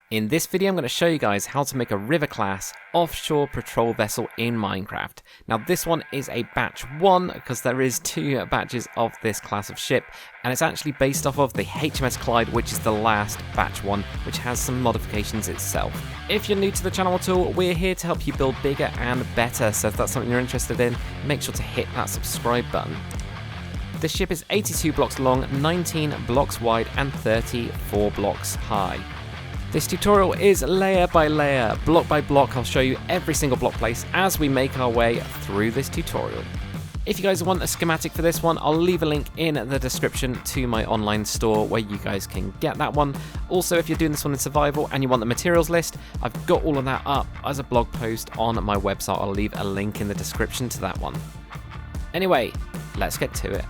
In this video, I'm going to show you guys how to make a river class offshore patrol vessel in Minecraft. Now this one is a batch 1 because there is 2 batches of this class of ship, and it's actually based off of the HMS Clyde, which is the last batch 1, which has some modifications itself. If you're new to the channel at all, we're here to help you build bigger and better, so if that's something you're interested in, make sure to hit that subscribe button. This ship is 82 blocks long, 19 blocks wide and 34 blocks high. This tutorial is layer by layer, block by block. I'll show you every single block place as we make our way through this tutorial. If you guys want a schematic for this one, I'll leave a link in the description to my online store where you guys can get that one. Also, if you're doing this one in survival and you want the materials list, I've got all of that up as a blog post on my website. I'll leave a link in the description to that one. Anyway, let's get to it.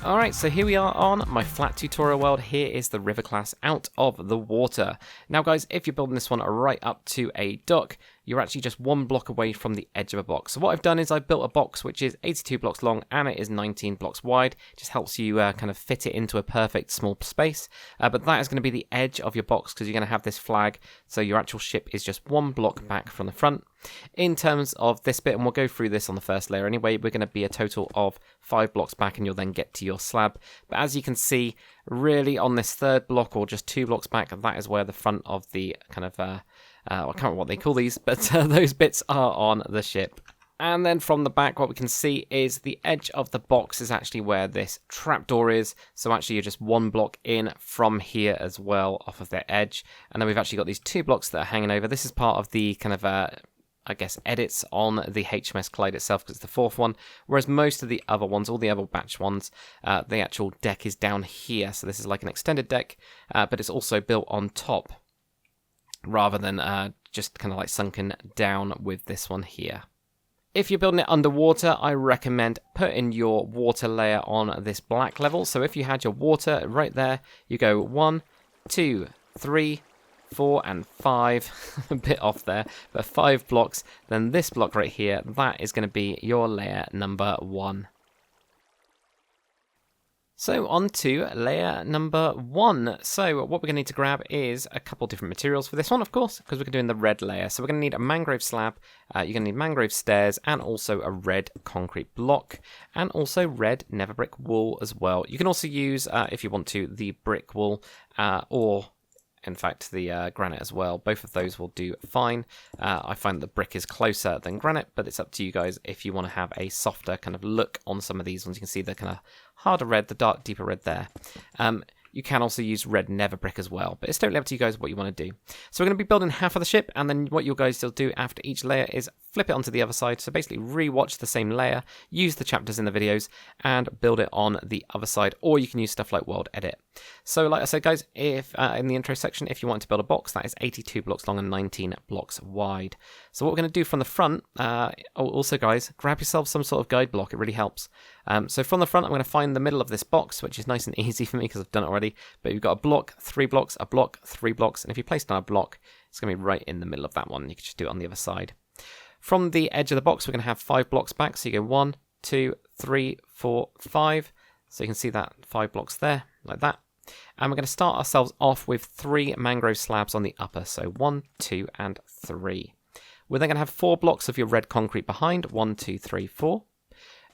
Alright, so here we are on my flat tutorial world. Here is the river class out of the water. Now guys, if you're building this one right up to a dock, you're actually just 1 block away from the edge of a box. So what I've done is I've built a box which is 82 blocks long and it is 19 blocks wide. It just helps you kind of fit it into a perfect small space. But that is going to be the edge of your box because you're going to have this flag. So your actual ship is just 1 block back from the front. In terms of this bit, and we'll go through this on the first layer anyway, we're going to be a total of 5 blocks back and you'll then get to your slab. But as you can see, really on this 3rd block or just 2 blocks back, that is where the front of the kind of, I can't remember what they call these, but those bits are on the ship. And then from the back, what we can see is the edge of the box is actually where this trapdoor is. So actually you're just 1 block in from here as well off of their edge. And then we've actually got these 2 blocks that are hanging over. This is part of the kind of, I guess, edits on the HMS Clyde itself because it's the 4th one, whereas most of the other ones, all the other batch ones, the actual deck is down here. So this is like an extended deck, but it's also built on top rather than just kind of like sunken down with this one here. If you're building it underwater, I recommend putting your water layer on this black level. So if you had your water right there, you go 1, 2, 3, 4 and 5, a bit off there, but 5 blocks, then this block right here, that is going to be your layer number 1. So on to layer number 1. So what we're going to need to grab is a couple different materials for this one, of course, because we're doing the red layer. So we're going to need a mangrove slab, you're going to need mangrove stairs, and also a red concrete block, and also red nether brick wool as well. You can also use, if you want to, the brick wool, or in fact the granite as well. Both of those will do fine. I find that brick is closer than granite, but it's up to you guys if you want to have a softer kind of look on some of these ones. You can see the kind of harder red, the dark deeper red there. You can also use red nether brick as well, but it's totally up to you guys what you want to do. So we're going to be building half of the ship, and then what you guys will do after each layer is flip it onto the other side. So basically re-watch the same layer, use the chapters in the videos, and build it on the other side, or you can use stuff like World Edit. So like I said guys, if in the intro section, if you want to build a box, that is 82 blocks long and 19 blocks wide. So what we're going to do from the front, also guys, grab yourself some sort of guide block, it really helps. So from the front, I'm going to find the middle of this box, which is nice and easy for me because I've done it already. But you've got a block, 3 blocks, a block, 3 blocks, and if you place down a block, it's going to be right in the middle of that one. You can just do it on the other side. From the edge of the box, we're going to have 5 blocks back. So you go 1, 2, 3, 4, 5. So you can see that 5 blocks there, like that. And we're going to start ourselves off with 3 mangrove slabs on the upper. So 1, 2, and 3. We're then going to have 4 blocks of your red concrete behind. 1, 2, 3, 4.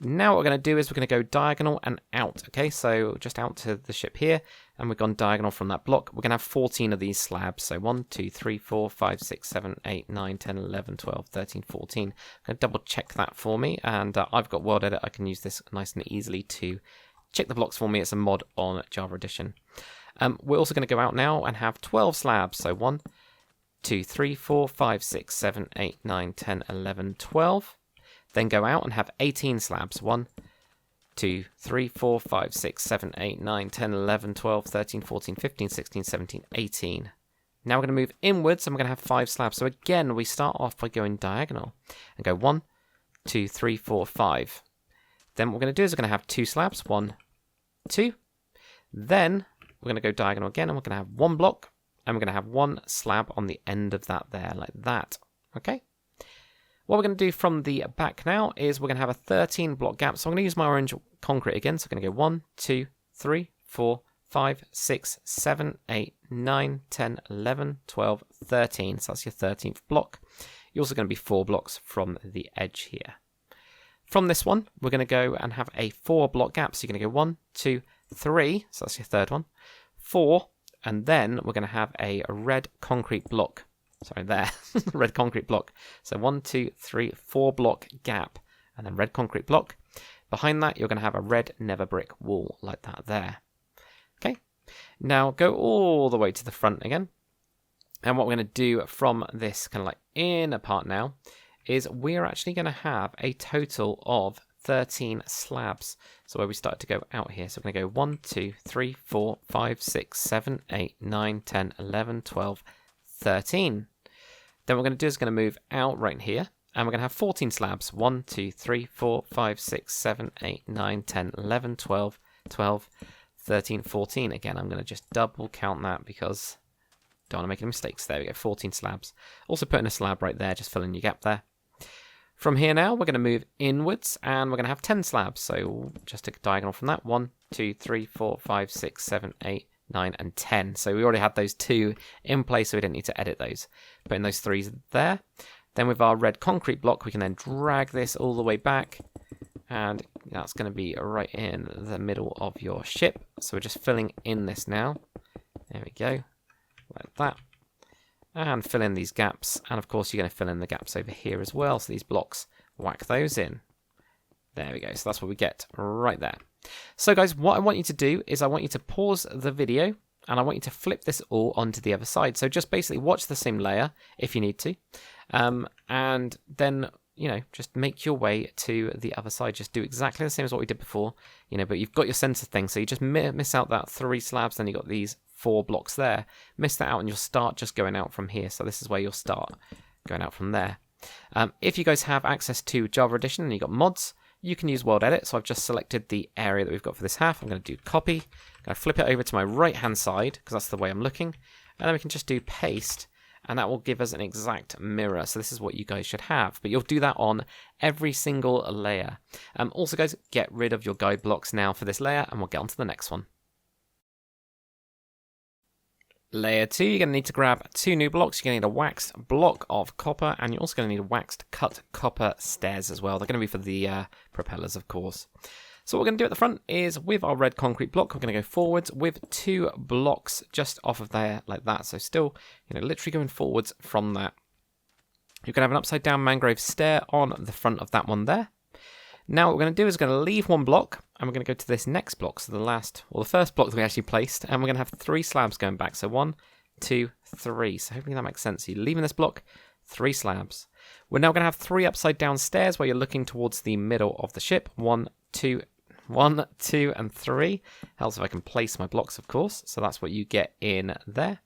Now what we're going to do is we're going to go diagonal and out, okay? So just out to the ship here, and we've gone diagonal from that block. We're going to have 14 of these slabs. So 1, 2, 3, 4, 5, 6, 7, 8, 9, 10, 11, 12, 13, 14. I'm going to double check that for me, and I've got World Edit. I can use this nice and easily to check the blocks for me. It's a mod on Java Edition. We're also going to go out now and have 12 slabs. So 1, 2, 3, 4, 5, 6, 7, 8, 9, 10, 11, 12. Then go out and have 18 slabs. 1, 2, 3, 4, 5, 6, 7, 8, 9, 10, 11, 12, 13, 14, 15, 16, 17, 18. Now we're going to move inwards and we're going to have 5 slabs. So again, we start off by going diagonal and go 1, 2, 3, 4, 5. Then what we're going to do is we're going to have 2 slabs. 1, 2. Then we're going to go diagonal again and we're going to have 1 block and we're going to have 1 slab on the end of that there, like that. Okay? What we're going to do from the back now is we're going to have a 13 block gap. So I'm going to use my orange concrete again. So I'm going to go 1, 2, 3, 4, 5, 6, 7, 8, 9, 10, 11, 12, 13. So that's your 13th block. You're also going to be 4 blocks from the edge here. From this one, we're going to go and have a 4 block gap. So you're going to go 1, 2, 3. So that's your third one. 4. And then we're going to have a red concrete block. Sorry, there. Red concrete block. So 1, 2, 3, 4 block gap. And then red concrete block. Behind that, you're going to have a red never brick wall like that there. Okay. Now go all the way to the front again. And what we're going to do from this kind of like inner part now is we're actually going to have a total of 13 slabs. So where we started to go out here. So we're going to go 1, 2, 3, 4, 5, 6, 7, 8, 9, 10, 11, 12, 13. Then what we're going to do is going to move out right here. And we're going to have 14 slabs. 1, 2, 3, 4, 5, 6, 7, 8, 9, 10, 11, 12, 13, 14. Again, I'm going to just double count that because don't want to make any mistakes. There we go, 14 slabs. Also putting a slab right there, just filling your gap there. From here now, we're going to move inwards and we're going to have 10 slabs. So just a diagonal from that. 1, 2, 3, 4, 5, 6, 7, 8, 9, and 10. So we already had those 2 in place, so we didn't need to edit those. Putting those 3s there. Then with our red concrete block, we can then drag this all the way back. And that's going to be right in the middle of your ship. So we're just filling in this now. There we go. Like that. And fill in these gaps. And of course, you're going to fill in the gaps over here as well. So these blocks, whack those in. There we go. So that's what we get right there. So guys, what I want you to do is I want you to pause the video. And I want you to flip this all onto the other side. So just basically watch the same layer if you need to. And then, you know, just make your way to the other side. Just do exactly the same as what we did before, you know, but you've got your center thing. So you just miss out that 3 slabs, then you got these 4 blocks there. Miss that out and you'll start just going out from here. So this is where you'll start going out from there. If you guys have access to Java Edition and you've got mods, you can use World Edit. So I've just selected the area that we've got for this half. I'm going to do copy. I'm going to flip it over to my right hand side because that's the way I'm looking. And then we can just do paste. And that will give us an exact mirror. So this is what you guys should have. But you'll do that on every single layer. Also, guys, get rid of your guide blocks now for this layer. And we'll get on to the next one. Layer 2, you're going to need to grab 2 new blocks. You're going to need a waxed block of copper. And you're also going to need a waxed cut copper stairs as well. They're going to be for the propellers, of course. So what we're going to do at the front is with our red concrete block, we're going to go forwards with 2 blocks just off of there like that. So still, you know, literally going forwards from that. You're going to have an upside down mangrove stair on the front of that one there. Now what we're going to do is we're going to leave 1 block and we're going to go to this next block. So the first block that we actually placed, and we're going to have 3 slabs going back. So 1, 2, 3. So hopefully that makes sense. So you're leaving this block, 3 slabs. We're now going to have 3 upside down stairs where you're looking towards the middle of the ship. 1, 2, and 3. Helps if I can place my blocks, of course. So that's what you get in there.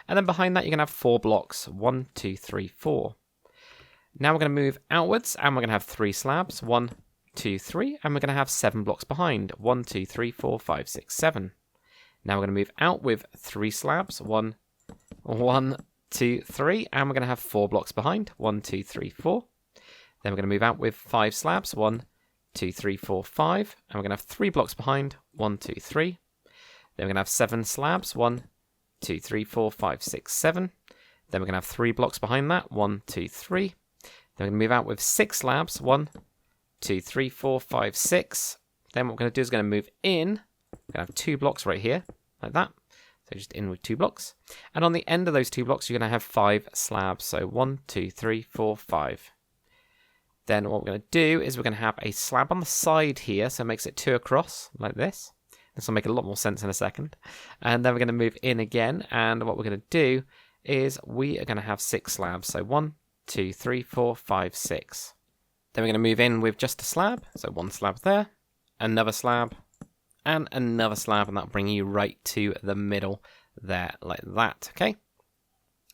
And then behind that, you're going to have 4 blocks. 1, 2, 3, 4. Now we're going to move outwards and we're going to have 3 slabs. 1, 2, 3. And we're going to have 7 blocks behind. 1, 2, 3, 4, 5, 6, 7. Now we're going to move out with 3 slabs. 1, 2, 3. And we're going to have 4 blocks behind. 1, 2, 3, 4. Then we're going to move out with 5 slabs. 1, 2, 3, 4, 5. And we're going to have 3 blocks behind. 1, 2, 3. Then we're going to have 7 slabs. 1, 2, 3, 4, 5, 6, 7. Then we're going to have 3 blocks behind that. 1, 2, 3. Then we're going to move out with 6 slabs. 1, 2, 3, 4, 5, 6. Then what we're going to do is going to move in. We're going to have 2 blocks right here, like that. So just in with 2 blocks. And on the end of those 2 blocks, you're going to have 5 slabs. So 1, 2, 3, 4, 5. Then what we're going to do is we're going to have a slab on the side here, so it makes it 2 across, like this. This will make a lot more sense in a second. And then we're going to move in again, and what we're going to do is we are going to have 6 slabs. So 1, 2, 3, 4, 5, 6. Then we're going to move in with just a slab, so 1 slab there, another slab, and another slab, and that'll bring you right to the middle there, like that, okay?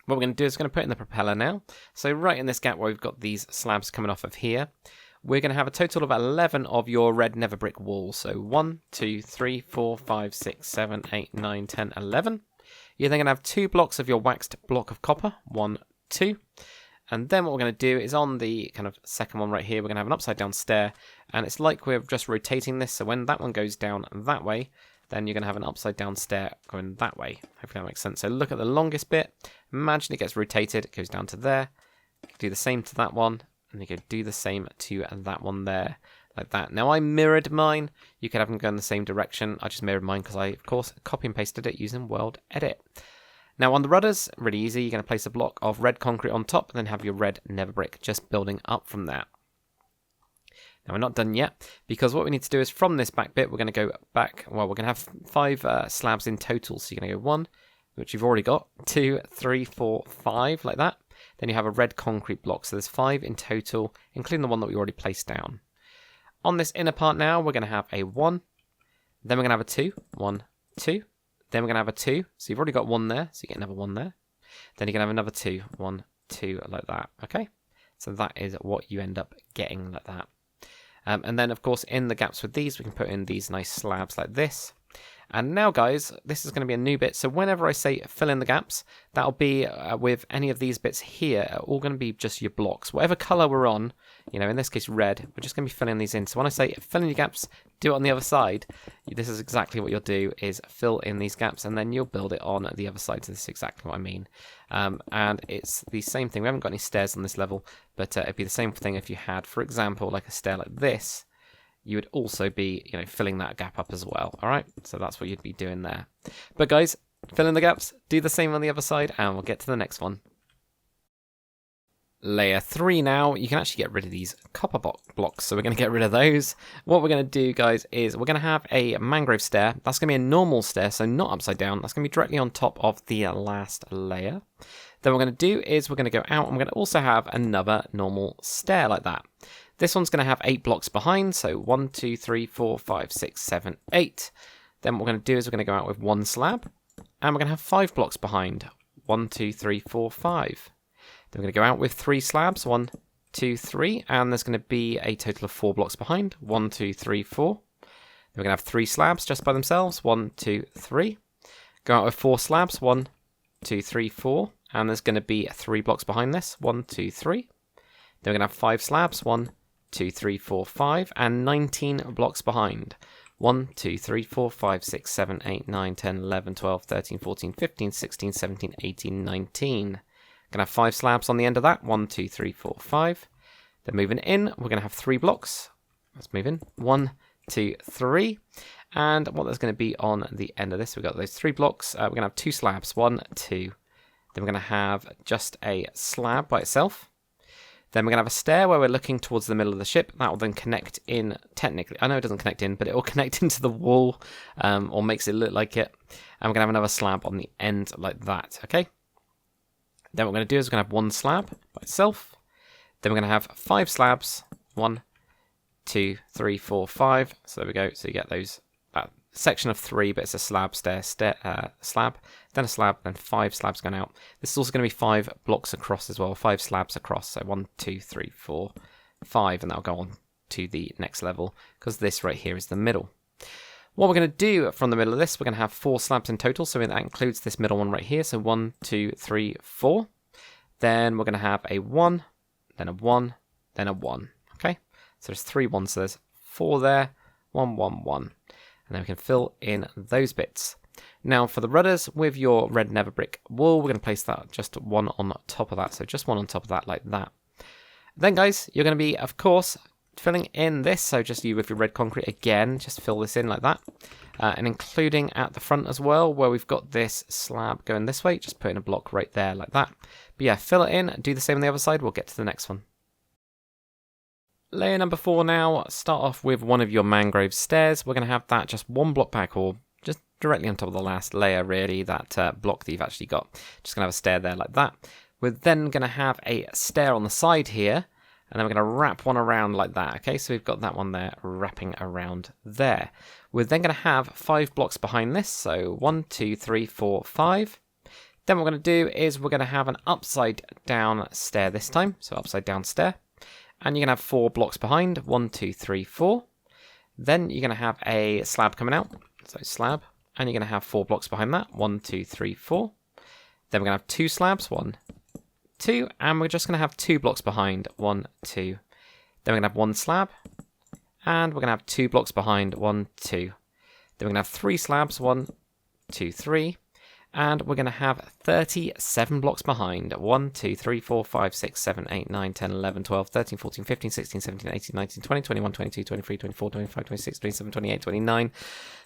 What we're going to do is we're going to put in the propeller now. So right in this gap where we've got these slabs coming off of here, we're going to have a total of 11 of your red never brick walls. So 1, 2, 3, 4, 5, 6, 7, 8, 9, 10, 11. You're then going to have 2 blocks of your waxed block of copper. 1, 2. And then what we're going to do is on the kind of second one right here, we're going to have an upside down stair. And it's like we're just rotating this. So when that one goes down that way, then you're going to have an upside down stair going that way. Hopefully that makes sense. So look at the longest bit. Imagine it gets rotated. It goes down to there. Do the same to that one. And you go do the same to that one there. Like that. Now I mirrored mine. You could have them go in the same direction. I just mirrored mine because I, of course, copy and pasted it using World Edit. Now on the rudders, really easy. You're going to place a block of red concrete on top and then have your red nether brick just building up from that. Now we're not done yet because what we need to do is from this back bit, we're going to go back. Well, we're going to have 5 slabs in total. So you're going to go 1, which you've already got, 2, 3, 4, 5, like that. Then you have a red concrete block. So there's 5 in total, including the one that we already placed down. On this inner part now, we're going to have a 1. Then we're going to have a 2. 1, 2. Then we're going to have a 2. So you've already got 1 there. So you get another 1 there. Then you're going to have another 2. 1, 2, like that. Okay. So that is what you end up getting like that. And then, of course, in the gaps with these, we can put in these nice slabs like this. And now, guys, this is going to be a new bit. So whenever I say fill in the gaps, that'll be with any of these bits here, are all going to be just your blocks. Whatever color we're on, you know, in this case red, we're just going to be filling these in. So when I say fill in your gaps, do it on the other side. This is exactly what you'll do, is fill in these gaps, and then you'll build it on the other side. So this is exactly what I mean. And it's the same thing. We haven't got any stairs on this level, but it'd be the same thing if you had, for example, like a stair like this. You would also be, you know, filling that gap up as well. All right, so that's what you'd be doing there. But guys, fill in the gaps, do the same on the other side, and we'll get to the next one. Layer 3 now, you can actually get rid of these copper blocks, so we're going to get rid of those. What we're going to do, guys, is we're going to have a mangrove stair. That's going to be a normal stair, so not upside down. That's going to be directly on top of the last layer. Then what we're going to do is we're going to go out, and we're going to also have another normal stair like that. This one's going to have 8 blocks behind, so 1, 2, 3, 4, 5, 6, 7, 8. Then what we're going to do is we're going to go out with 1 slab, and we're going to have 5 blocks behind. 1, 2, 3, 4, 5. Then we're going to go out with 3 slabs, 1, 2, 3, and there's going to be a total of 4 blocks behind. 1, 2, 3, 4. Then we're going to have 3 slabs just by themselves. 1, 2, 3. Go out with 4 slabs. 1, 2, 3, 4. And there's going to be 3 blocks behind this. 1, 2, 3. Then we're going to have 5 slabs. 1, 2, 3, 4, 5. And 19 blocks behind. 1, 2, 3, 4, 5, 6, 7, 8, 9, 10, 11, 12, 13, 14, 15, 16, 17, 18, 19. Going to have 5 slabs on the end of that. 1, 2, 3, 4, 5. Then moving in, we're going to have 3 blocks. Let's move in. 1, 2, 3. And what there's going to be on the end of this, we've got those 3 blocks. We're going to have 2 slabs. 1, 2. Then we're going to have just a slab by itself. Then we're going to have a stair where we're looking towards the middle of the ship. That will then connect in, technically. I know it doesn't connect in, but it will connect into the wall, or makes it look like it. And we're going to have another slab on the end like that, okay? Then what we're going to do is we're going to have 1 slab by itself. Then we're going to have 5 slabs. 1, 2, 3, 4, 5. So there we go. So you get those, that section of 3, but it's a slab, stair, slab, then a slab, then 5 slabs going out. This is also going to be 5 blocks across as well, 5 slabs across. So 1, 2, 3, 4, 5, and that'll go on to the next level because this right here is the middle. What we're going to do from the middle of this, we're going to have 4 slabs in total, so that includes this middle one right here. So 1, 2, 3, 4. Then we're going to have a 1, then a 1, then a 1. Okay, so there's 3 1s, so there's 4 there, 1, 1, 1. And then we can fill in those bits. Now for the rudders, with your red nether brick wool, we're going to place that just 1 on top of that. So just 1 on top of that like that. Then guys, you're going to be, of course, filling in this. So just you with your red concrete again, just fill this in like that. And including at the front as well, where we've got this slab going this way, just putting a block right there like that. But yeah, fill it in, do the same on the other side. We'll get to the next one. Layer number 4 now, start off with one of your mangrove stairs. We're going to have that just 1 block back, or just directly on top of the last layer, really, that block that you've actually got. Just going to have a stair there like that. We're then going to have a stair on the side here, and then we're going to wrap one around like that. Okay, so we've got that one there wrapping around there. We're then going to have 5 blocks behind this, so 1, 2, 3, 4, 5. Then what we're going to do is we're going to have an upside down stair this time, so upside down stair. And you're going to have 4 blocks behind, 1, 2, 3, 4. Then you're going to have a slab coming out, so slab. And you're going to have 4 blocks behind that, 1, 2, 3, 4. Then we're going to have 2 slabs, 1, 2. And we're just going to have 2 blocks behind, 1, 2. Then we're going to have 1 slab. And we're going to have 2 blocks behind, 1, 2. Then Then we're going to have 3 slabs, 1, 2, 3. And we're going to have 37 blocks behind. 1, 2, 3, 4, 5, 6, 7, 8, 9, 10, 11, 12, 13, 14, 15, 16, 17, 18, 19, 20, 21, 22, 23, 24, 25, 26, 27, 28, 29,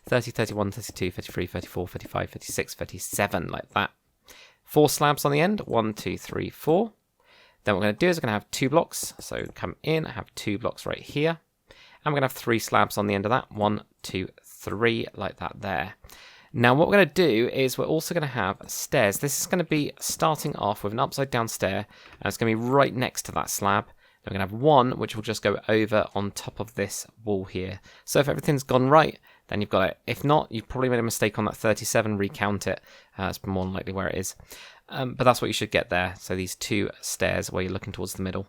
30, 31, 32, 33, 34, 35, 36, 37, like that. 4 slabs on the end. 1, 2, 3, 4. Then what we're going to do is we're going to have 2 blocks. So come in, have 2 blocks right here. And we're going to have 3 slabs on the end of that. 1, 2, 3, like that there. Now what we're going to do is we're also going to have stairs. This is going to be starting off with an upside down stair, and it's going to be right next to that slab. Then we're going to have 1 which will just go over on top of this wall here. So if everything's gone right, then you've got it. If not, you've probably made a mistake on that 37, recount it. It's more than likely where it is. But that's what you should get there. So these 2 stairs where you're looking towards the middle.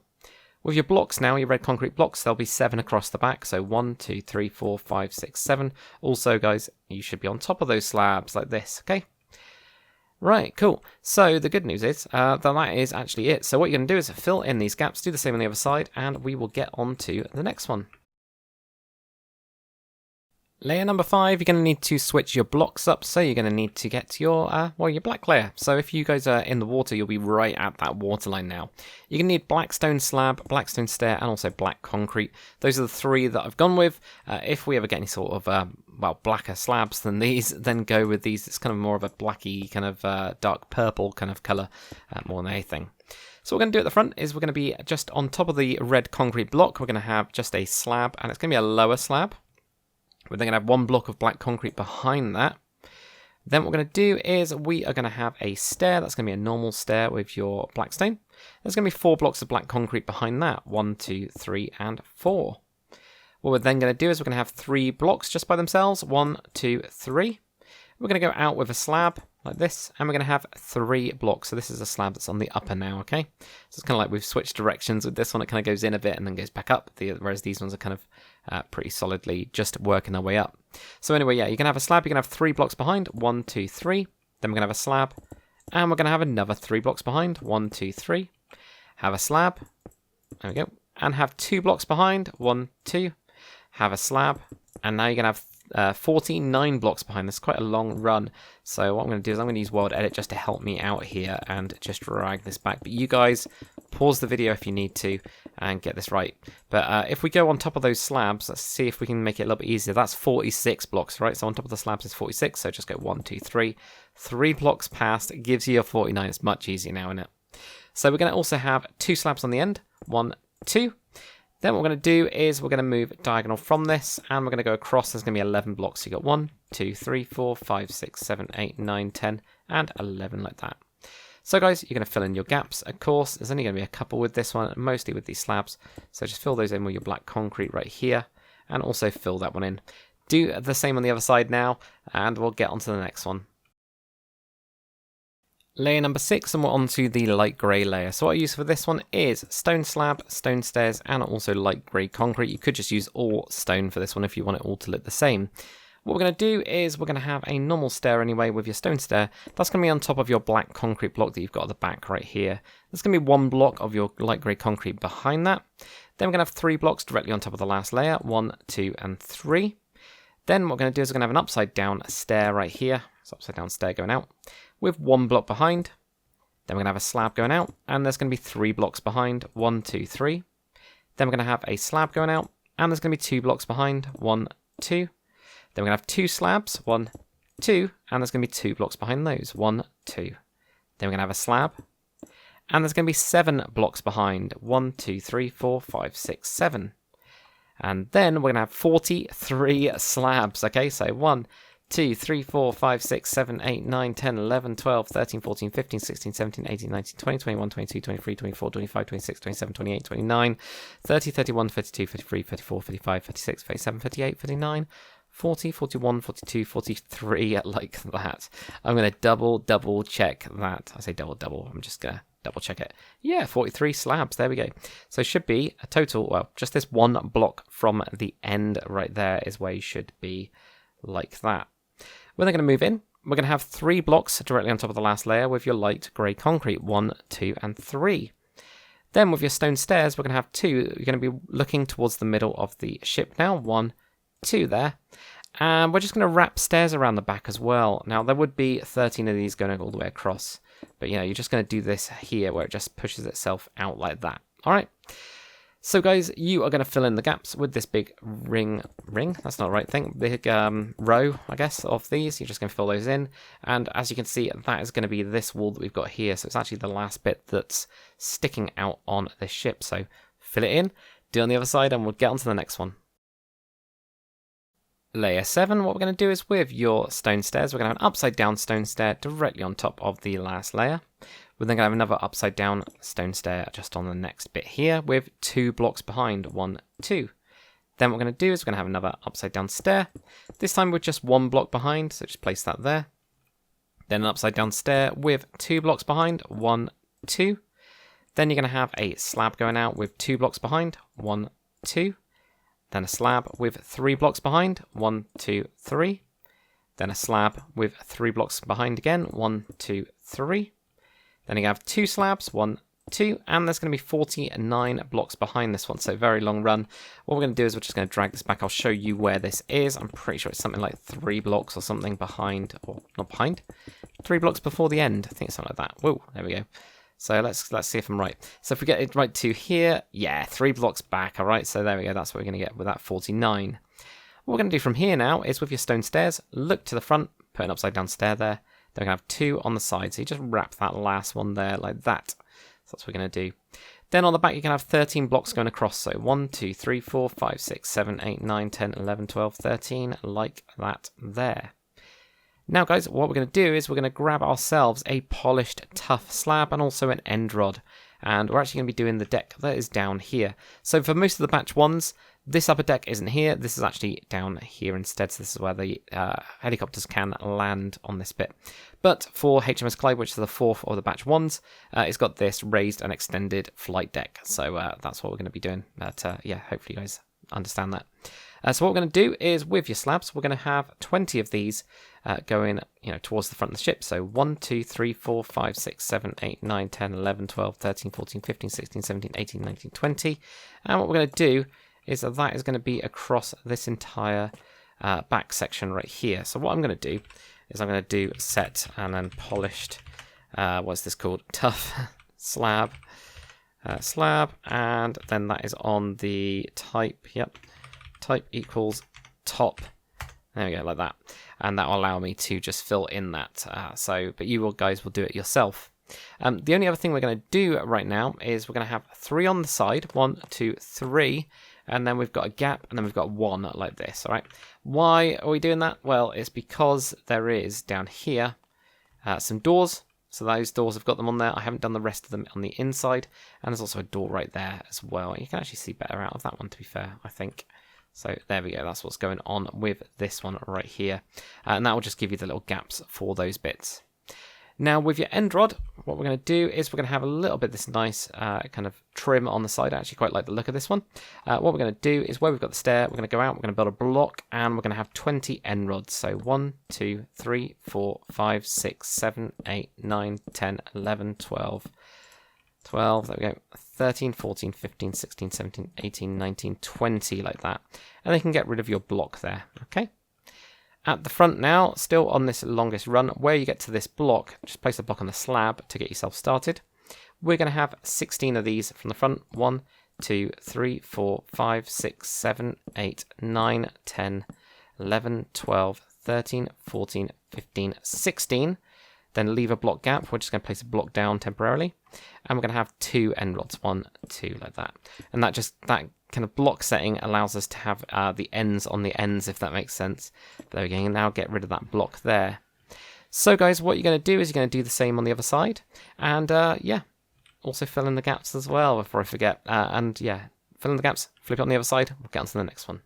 With your blocks now, your red concrete blocks, there'll be 7 across the back. So 1, 2, 3, 4, 5, 6, 7. Also, guys, you should be on top of those slabs like this, okay? Right, cool. So the good news is that is actually it. So what you're going to do is fill in these gaps, do the same on the other side, and we will get on to the next one. Layer number 5, you're going to need to switch your blocks up, so you're going to need to get your your black layer. So if you guys are in the water, you'll be right at that waterline now. You're going to need black stone slab, black stone stair, and also black concrete. Those are the 3 that I've gone with. If we ever get any sort of, blacker slabs than these, then go with these. It's kind of more of a blacky, kind of dark purple kind of colour, more than anything. So what we're going to do at the front is we're going to be just on top of the red concrete block. We're going to have just a slab, and it's going to be a lower slab. We're then going to have 1 block of black concrete behind that. Then what we're going to do is we are going to have a stair. That's going to be a normal stair with your black stone. There's going to be 4 blocks of black concrete behind that. 1, 2, 3, and 4. What we're then going to do is we're going to have 3 blocks just by themselves. 1, 2, 3. We're going to go out with a slab like this, and we're going to have 3 blocks. So this is a slab that's on the upper now, okay? So it's kind of like we've switched directions with this one. It kind of goes in a bit and then goes back up, whereas these ones are kind of pretty solidly just working their way up. So anyway, yeah, you're going to have a slab. You're going to have 3 blocks behind. 1, 2, 3. Then we're going to have a slab, and we're going to have another 3 blocks behind. 1, 2, 3. Have a slab. There we go. And have 2 blocks behind. 1, 2. Have a slab. And now you're going to have 49 blocks behind. This is quite a long run. So what I'm going to do is I'm going to use World Edit just to help me out here and just drag this back. But you guys pause the video if you need to and get this right. But if we go on top of those slabs, let's see if we can make it a little bit easier. That's 46 blocks, right? So on top of the slabs is 46. So just go 1, 2, 3. 3 blocks past gives you a 49. It's much easier now, isn't it? So we're going to also have 2 slabs on the end. 1, 2. Then what we're going to do is we're going to move diagonal from this, and we're going to go across. There's going to be 11 blocks. So you've got 1, 2, 3, 4, 5, 6, 7, 8, 9, 10, and 11 like that. So guys, you're going to fill in your gaps. Of course, there's only going to be a couple with this one, mostly with these slabs. So just fill those in with your black concrete right here, and also fill that one in. Do the same on the other side now, and we'll get on to the next one. Layer number 6, and we're on to the light grey layer. So what I use for this one is stone slab, stone stairs, and also light grey concrete. You could just use all stone for this one if you want it all to look the same. What we're going to do is we're going to have a normal stair anyway with your stone stair. That's going to be on top of your black concrete block that you've got at the back right here. There's going to be 1 block of your light grey concrete behind that. Then we're going to have 3 blocks directly on top of the last layer, 1, 2, and 3. Then what we're going to do is we're going to have an upside down stair right here. So upside down stair going out with 1 block behind. Then we're going to have a slab going out, and there's going to be 3 blocks behind. 1, 2, 3. Then we're going to have a slab going out, and there's going to be 2 blocks behind. 1, 2. Then we're going to have 2 slabs. 1, 2. And there's going to be 2 blocks behind those. 1, 2. Then we're going to have a slab, and there's going to be 7 blocks behind. 1, 2, 3, 4, 5, 6, 7. And then we're going to have 43 slabs. Okay, so 1, 2, 3, 4, 5, 6, 7, 8, 9, 10, 11, 12, 13, 14, 15, 16, 17, 18, 19, 20, 21, 22, 23, 24, 25, 26, 27, 28, 29, 30, 31, 32, 33, 34, 35, 36, 37, 38, 39, 40, 41, 42, 43, like that. I'm going to double check that. I say double. I'm just going to double check it. Yeah, 43 slabs. There we go. So it should be a total, well, just this 1 block from the end right there is where you should be like that. We're then going to move in. We're going to have 3 blocks directly on top of the last layer with your light grey concrete. 1, 2, and 3. Then with your stone stairs, we're going to have 2. You're going to be looking towards the middle of the ship now. 1, 2 there. And we're just going to wrap stairs around the back as well. Now, there would be 13 of these going all the way across. But, you're just going to do this here where it just pushes itself out like that. All right. So, guys, you are going to fill in the gaps with this big ring. That's not the right thing. Big row, I guess, of these. You're just going to fill those in. And as you can see, that is going to be this wall that we've got here. So it's actually the last bit that's sticking out on this ship. So fill it in, do it on the other side, and we'll get on to the next one. Layer 7, what we're going to do is with your stone stairs, we're going to have an upside down stone stair directly on top of the last layer. We're then going to have another upside down stone stair just on the next bit here with 2 blocks behind, 1, 2. Then what we're going to do is we're going to have another upside down stair, this time with just 1 block behind, so just place that there. Then an upside down stair with 2 blocks behind, 1, 2. Then you're going to have a slab going out with 2 blocks behind, 1, 2. Then a slab with 3 blocks behind, 1, 2, 3. Then a slab with 3 blocks behind again, 1, 2, 3. Then you have 2 slabs, 1, 2, and there's going to be 49 blocks behind this one, so very long run. What we're going to do is we're just going to drag this back. I'll show you where this is. I'm pretty sure it's something like 3 blocks or something behind, or not behind, 3 blocks before the end. I think it's something like that. Whoa, there we go. So let's see if I'm right. So if we get it right to here, yeah, 3 blocks back, all right? So there we go, that's what we're going to get with that 49. What we're going to do from here now is with your stone stairs, look to the front, put an upside down stair there. Then we're going to have 2 on the side, so you just wrap that last one there like that. So that's what we're going to do. Then on the back, you can have 13 blocks going across. So 1, 2, 3, 4, 5, 6, 7, 8, 9, 10, 11, 12, 13, like that there. Now, guys, what we're going to do is we're going to grab ourselves a polished tough slab and also an end rod. And we're actually going to be doing the deck that is down here. So for most of the batch ones, this upper deck isn't here. This is actually down here instead. So this is where the helicopters can land on this bit. But for HMS Clyde, which is the 4th of the batch ones, it's got this raised and extended flight deck. So that's what we're going to be doing. But yeah, hopefully you guys understand that. So what we're going to do is with your slabs, we're going to have 20 of these going towards the front of the ship. So 1, 2, 3, 4, 5, 6, 7, 8, 9, 10, 11, 12, 13, 14, 15, 16, 17, 18, 19, 20. And what we're going to do is that is going to be across this entire back section right here. So what I'm going to do is I'm going to do set and then polished, what's this called? Tough slab. Slab, and then that is on the type, yep. Type equals top. There we go, like that. And that will allow me to just fill in that. But you guys will do it yourself. The only other thing we're going to do right now is we're going to have 3 on the side. 1, 2, 3. And then we've got a gap, and then we've got 1 like this, all right? Why are we doing that? Well, it's because there is, down here, some doors. So those doors have got them on there. I haven't done the rest of them on the inside. And there's also a door right there as well. You can actually see better out of that one, to be fair, I think. So there we go, that's what's going on with this one right here. And that will just give you the little gaps for those bits. Now with your end rod, what we're going to do is we're going to have a little bit of this nice kind of trim on the side. I actually quite like the look of this one. What we're going to do is where we've got the stair, we're going to go out, we're going to build a block, and we're going to have 20 end rods. So 1, 2, 3, 4, 5, 6, 7, 8, 9, 10, 11, 12, there we go, 13, 14, 15, 16, 17, 18, 19, 20, like that. And then you can get rid of your block there, okay? At the front now, still on this longest run, where you get to this block, just place the block on the slab to get yourself started. We're going to have 16 of these from the front. 1, 2, 3, 4, 5, 6, 7, 8, 9, 10, 11, 12, 13, 14, 15, 16. Then leave a block gap. We're just going to place a block down temporarily. And we're going to have 2 end rods. 1, 2, like that. And that kind of block setting allows us to have the ends on the ends, if that makes sense. But there we go. And now get rid of that block there. So guys, what you're going to do is you're going to do the same on the other side. And yeah, also fill in the gaps as well before I forget. And yeah, fill in the gaps, flip it on the other side. We'll get on to the next one.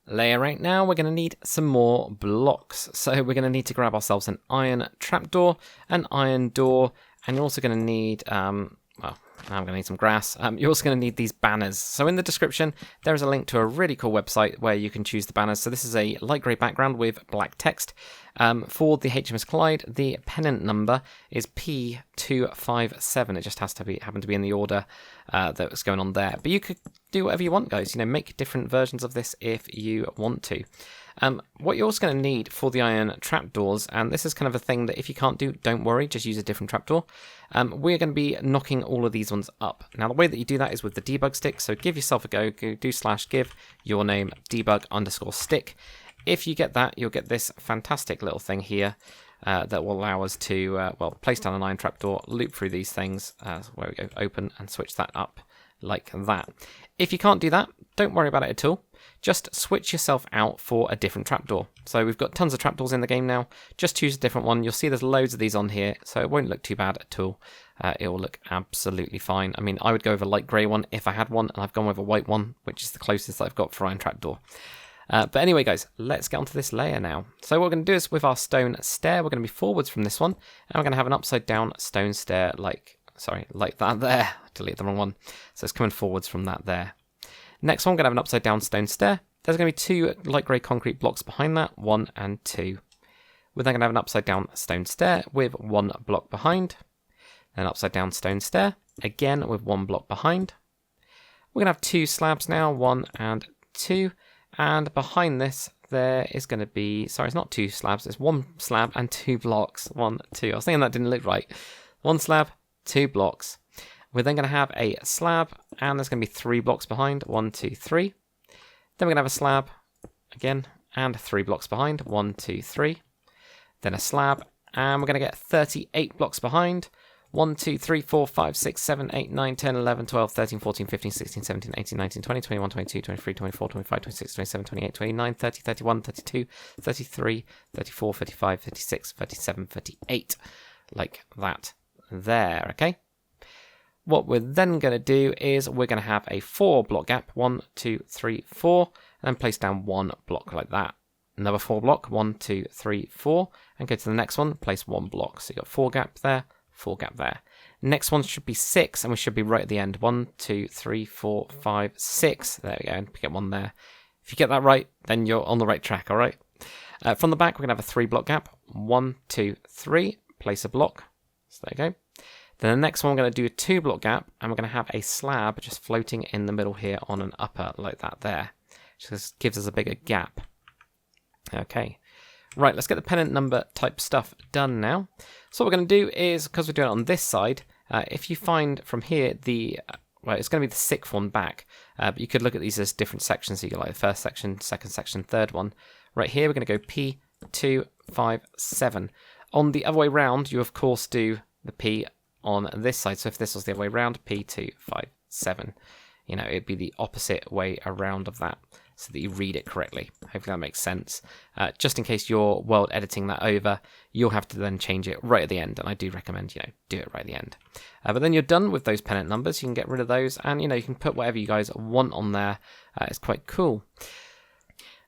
Layer 8 now, we're going to need some more blocks. So we're going to need to grab ourselves an iron trapdoor, an iron door, and you're also going to need, well, I'm going to need some grass. You're also going to need these banners. So in the description, there is a link to a really cool website where you can choose the banners. So this is a light grey background with black text. For the HMS Clyde, the pennant number is P257. It just has to happen to be in the order that was going on there. But you could do whatever you want, guys. You know, make different versions of this if you want to. What you're also going to need for the iron trapdoors, and this is kind of a thing that if you can't do, don't worry, just use a different trapdoor. We're going to be knocking all of these ones up. Now, the way that you do that is with the debug stick, so give yourself a go, do /give your name debug_stick. If you get that, you'll get this fantastic little thing here that will allow us to, place down an iron trapdoor, loop through these things, where we go, open, and switch that up like that. If you can't do that, don't worry about it at all. Just switch yourself out for a different trapdoor. So we've got tons of trapdoors in the game now. Just choose a different one. You'll see there's loads of these on here, so it won't look too bad at all. It will look absolutely fine. I mean, I would go with a light grey one if I had one, and I've gone with a white one, which is the closest I've got for iron trapdoor. But anyway, guys, let's get onto this layer now. So what we're going to do is with our stone stair, we're going to be forwards from this one, and we're going to have an upside down stone stair like that there. I deleted the wrong one. So it's coming forwards from that there. Next one, we're going to have an upside down stone stair. There's going to be two light grey concrete blocks behind that, 1 and 2. We're then going to have an upside down stone stair with 1 block behind. Then upside down stone stair, again with 1 block behind. We're going to have 2 slabs now, 1 and 2. And behind this, there is going to be, sorry, it's not 2 slabs, it's 1 slab and 2 blocks. 1, 2. I was thinking that didn't look right. 1 slab, 2 blocks. We're then going to have a slab, and there's going to be 3 blocks behind. 1, 2, 3. Then we're going to have a slab again, and 3 blocks behind. 1, 2, 3. Then a slab, and we're going to get 38 blocks behind. 1, 2, 3, 4, 5, 6, 7, 8, 9, 10, 11, 12, 13, 14, 15, 16, 17, 18, 19, 20, 21, 22, 23, 24, 25, 26, 27, 28, 29, 30, 31, 32, 33, 34, 35, 36, 37, 38. Like that there, okay? What we're then going to do is we're going to have a 4 block gap, 1, 2, 3, 4, and then place down 1 block like that. Another 4 block, 1, 2, 3, 4, and go to the next one, place 1 block. So you've got 4 gap there, 4 gap there. Next one should be 6, and we should be right at the end. 1, 2, 3, 4, 5, 6. There we go, and get 1 there. If you get that right, then you're on the right track, all right? From the back, we're going to have a 3 block gap. 1, 2, 3, place a block. So there you go. Then the next one, we're going to do a 2 block gap, and we're going to have a slab just floating in the middle here on an upper like that there. Just gives us a bigger gap. Okay. Right, let's get the pennant number type stuff done now. So what we're going to do is, because we're doing it on this side, if you find from here it's going to be the 6th one back, but you could look at these as different sections. So you get like the first section, second section, third one. Right here, we're going to go P257. On the other way round, you of course do the P on this side. So if this was the other way around, P257, you know, it'd be the opposite way around of that so that you read it correctly. Hopefully that makes sense. Just in case you're world editing that over, you'll have to then change it right at the end. And I do recommend, you know, do it right at the end. But then you're done with those pennant numbers. You can get rid of those and, you know, you can put whatever you guys want on there. It's quite cool.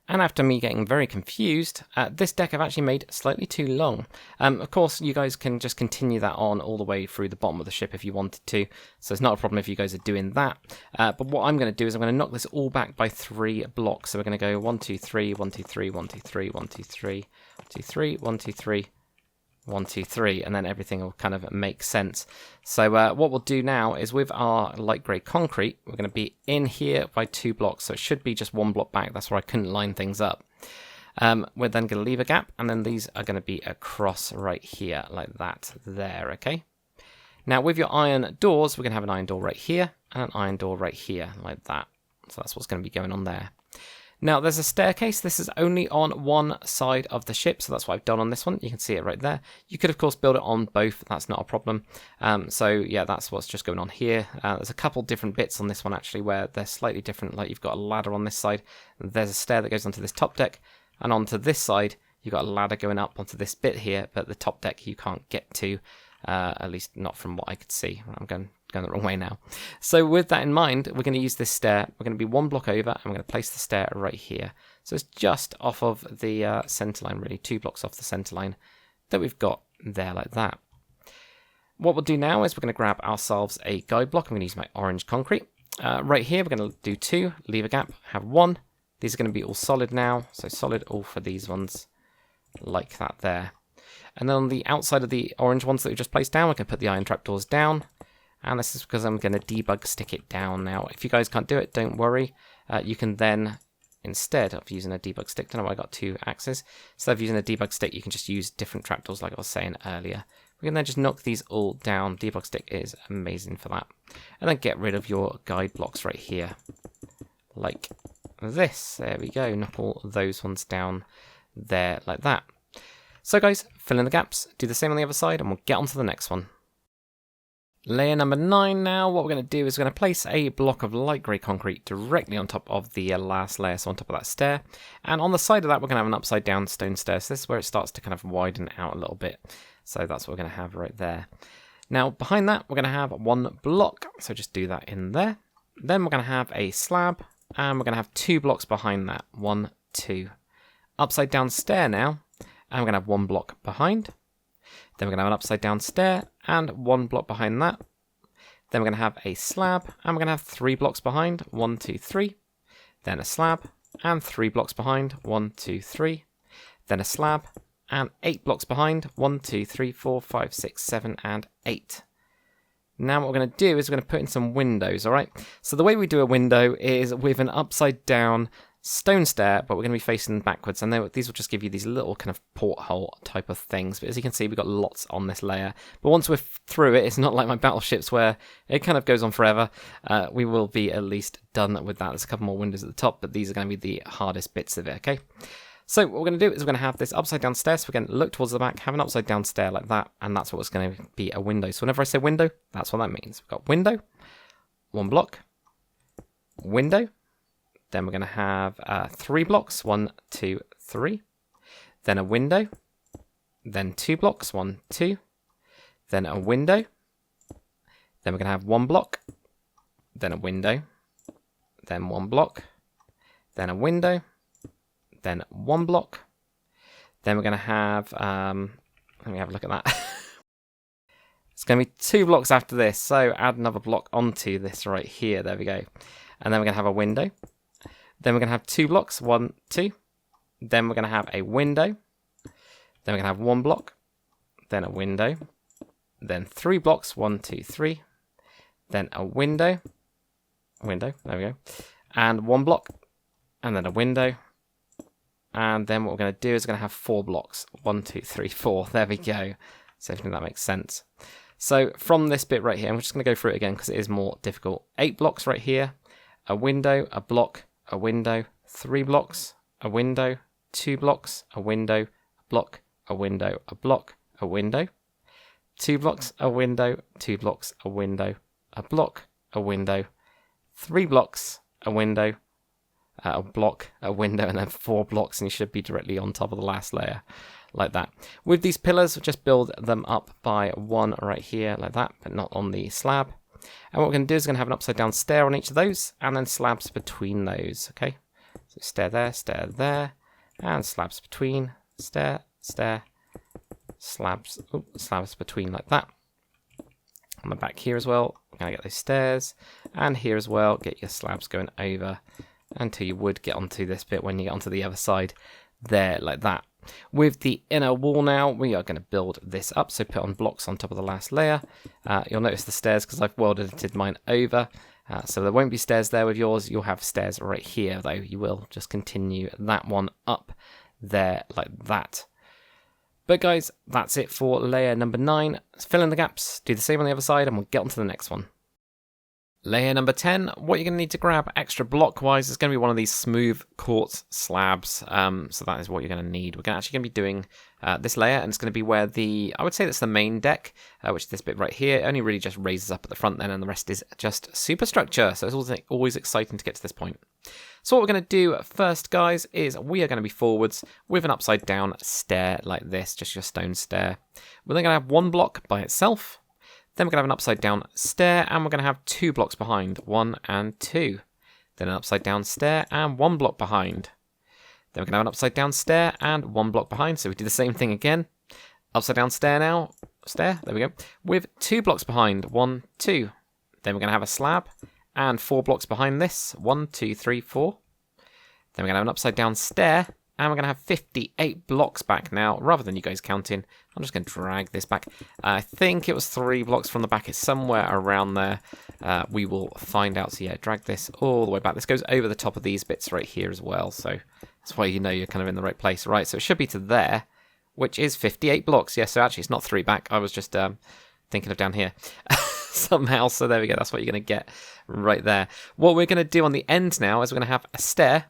And after me getting very confused, this deck I've actually made slightly too long. Of course, you guys can just continue that on all the way through the bottom of the ship if you wanted to. So it's not a problem if you guys are doing that. But what I'm going to do is I'm going to knock this all back by 3 blocks. So we're going to go 1, 2, 3, 1, 2, 3, 1, 2, 3, 1, 2, 3, 1, 2, 3, 1, 2, 3. 1, 2, 3, and then everything will kind of make sense. So what we'll do now is with our light grey concrete, we're going to be in here by 2 blocks, so it should be just 1 block back. That's where I couldn't line things up. We're then going to leave a gap, and then these are going to be across right here, like that there, okay? Now with your iron doors, we're going to have an iron door right here, and an iron door right here, like that. So that's what's going to be going on there. Now, there's a staircase. This is only on one side of the ship, so that's what I've done on this one. You can see it right there. You could, of course, build it on both. That's not a problem. So, yeah, that's what's just going on here. There's a couple different bits on this one, actually, where they're slightly different. Like, you've got a ladder on this side. There's a stair that goes onto this top deck. And onto this side, you've got a ladder going up onto this bit here, but the top deck you can't get to, at least not from what I could see. I'm going the wrong way now. So with that in mind, we're going to use this stair. We're going to be 1 block over, and we're going to place the stair right here. So it's just off of the center line, really, 2 blocks off the center line that we've got there like that. what we'll do now is we're going to grab ourselves a guide block. I'm going to use my orange concrete. Right here, we're going to do 2, leave a gap, have 1. These are going to be all solid now, so solid all for these ones, like that there. And then on the outside of the orange ones that we just placed down, we're going to put the iron trapdoors down. And this is because I'm going to debug stick it down now. If you guys can't do it, don't worry. You can then, instead of using a debug stick, don't know why I got 2 axes. Instead of using a debug stick, you can just use different trapdoors like I was saying earlier. We can then just knock these all down. Debug stick is amazing for that. And then get rid of your guide blocks right here. Like this. There we go. Knock all those ones down there like that. So guys, fill in the gaps. Do the same on the other side and we'll get on to the next one. Layer number 9 now. What we're going to do is we're going to place a block of light grey concrete directly on top of the last layer, so on top of that stair. And on the side of that, we're going to have an upside down stone stair. So this is where it starts to kind of widen out a little bit. So that's what we're going to have right there. Now, behind that, we're going to have 1 block. So just do that in there. Then we're going to have a slab. And we're going to have 2 blocks behind that. 1, 2. Upside down stair now. And we're going to have 1 block behind. Then we're going to have an upside down stair and 1 block behind that. Then we're going to have a slab and we're going to have 3 blocks behind. 1, 2, 3. Then a slab and 3 blocks behind. 1, 2, 3. Then a slab and 8 blocks behind. 1, 2, 3, 4, 5, 6, 7, and 8. Now what we're going to do is we're going to put in some windows, alright? So the way we do a window is with an upside down stone stair, but we're going to be facing backwards, and these will just give you these little kind of porthole type of things. But as you can see, we've got lots on this layer. But once we're through it, it's not like my battleships where it kind of goes on forever. We will be at least done with that. There's a couple more windows at the top, but these are going to be the hardest bits of it, okay? So what we're going to do is we're going to have this upside down stair. So we're going to look towards the back, have an upside down stair like that, and that's what's going to be a window. So whenever I say window, that's what that means. We've got window, 1 block, window. Then we're going to have 3 blocks, 1, 2, 3. Then a window. Then 2 blocks, 1, 2. Then a window. Then we're going to have 1 block. Then a window. Then 1 block. Then a window. Then 1 block. Then we're going to have, let me have a look at that. It's going to be 2 blocks after this. So add another block onto this right here. There we go. And then we're going to have a window. Then we're going to have 2 blocks, 1, 2. Then we're going to have a window. Then we're going to have 1 block. Then a window. Then 3 blocks, 1, 2, 3. Then a window. Window, there we go. And 1 block. And then a window. And then what we're going to do is we're going to have 4 blocks. 1, 2, 3, 4. There we go. So I think that makes sense. So from this bit right here, I'm just going to go through it again because it is more difficult. 8 blocks right here. A window, a block, a window, 3 blocks, a window, 2 blocks, a window, a block, a window, a block, a window, 2 blocks, a window, 2 blocks, a window, a block, a window, 3 blocks, a window, a block, a window, and then 4 blocks, and you should be directly on top of the last layer, like that. With these pillars, just build them up by 1 right here, like that, but not on the slab. And what we're going to do is we're going to have an upside down stair on each of those, and then slabs between those, okay? So stair there, and slabs between, stair, slabs between like that. On the back here as well, we're going to get those stairs, and here as well, get your slabs going over until you would get onto this bit when you get onto the other side there, like that. With the inner wall now, we are going to build this up, so put on blocks on top of the last layer. You'll notice the stairs because I've world edited mine over, so there won't be stairs there with yours. You'll have stairs right here, though. You will just continue that one up there like that. But guys, that's it for layer number 9. Fill in the gaps, do the same on the other side, and we'll get on to the next one. Layer number 10, what you're going to need to grab extra block-wise is going to be one of these smooth quartz slabs. So that is what you're going to need. We're actually going to be doing this layer, and it's going to be where I would say that's the main deck, which is this bit right here. It only really just raises up at the front then, and the rest is just superstructure. So it's always exciting to get to this point. So what we're going to do first, guys, is we are going to be forwards with an upside down stair like this, just your stone stair. We're then going to have 1 block by itself. Then we're going to have an upside down stair, and we're going to have 2 blocks behind, 1 and 2. Then an upside down stair and 1 block behind. Then we're going to have an upside down stair and 1 block behind, so we do the same thing again. Upside down stair now, stair, there we go, with 2 blocks behind, 1, 2. Then we're going to have a slab, and 4 blocks behind this, 1, 2, 3, 4. Then we're going to have an upside down stair, and we're going to have 58 blocks back now, rather than you guys counting. I'm just going to drag this back. I think it was 3 blocks from the back. It's somewhere around there. We will find out. So yeah, drag this all the way back. This goes over the top of these bits right here as well. So that's why you know you're kind of in the right place. Right, so it should be to there, which is 58 blocks. Yeah, so actually it's not 3 back. I was just thinking of down here somehow. So there we go. That's what you're going to get right there. What we're going to do on the end now is we're going to have a stair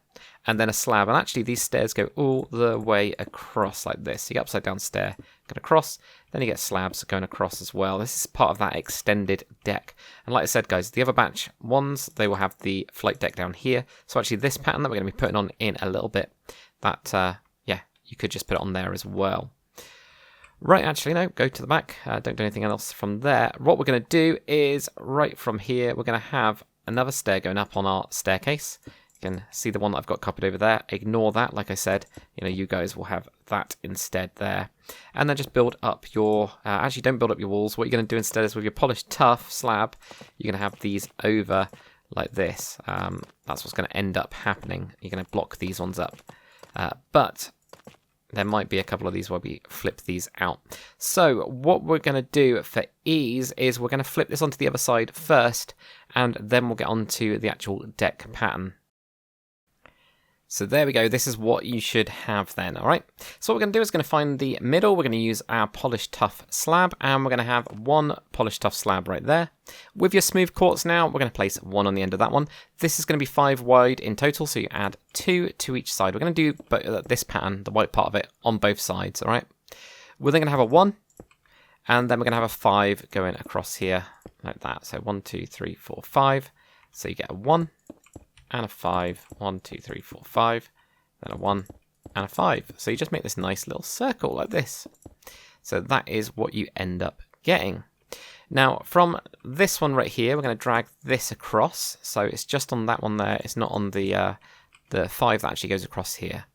and then a slab. And actually these stairs go all the way across like this. You get upside down stair, going across, then you get slabs going across as well. This is part of that extended deck. And like I said, guys, the other batch ones, they will have the flight deck down here. So actually this pattern that we're going to be putting on in a little bit, that, yeah, you could just put it on there as well. Right, actually, no, go to the back. Don't do anything else from there. What we're going to do is, right from here, we're going to have another stair going up on our staircase. You can see the one that I've got copied over there. Ignore that, like I said. You know, you guys will have that instead there. And then just build up your... actually, don't build up your walls. What you're going to do instead is with your polished tough slab, you're going to have these over like this. That's what's going to end up happening. You're going to block these ones up. But... there might be a couple of these where we flip these out. So what we're going to do for ease is we're going to flip this onto the other side first, and then we'll get onto the actual deck pattern. So there we go. This is what you should have then. All right. So what we're going to do is going to find the middle. We're going to use our polished tough slab, and we're going to have 1 polished tough slab right there. With your smooth quartz now, we're going to place 1 on the end of that one. This is going to be 5 wide in total, so you add 2 to each side. We're going to do this pattern, the white part of it, on both sides. All right. We're then going to have a 1, and then we're going to have a 5 going across here like that. So 1, 2, 3, 4, 5. So you get a 1. And a 5, 1, 2, 3, 4, 5, then a 1 and a 5. So you just make this nice little circle like this. So that is what you end up getting. Now from this one right here, we're going to drag this across. So it's just on that one there. It's not on the 5 that actually goes across here.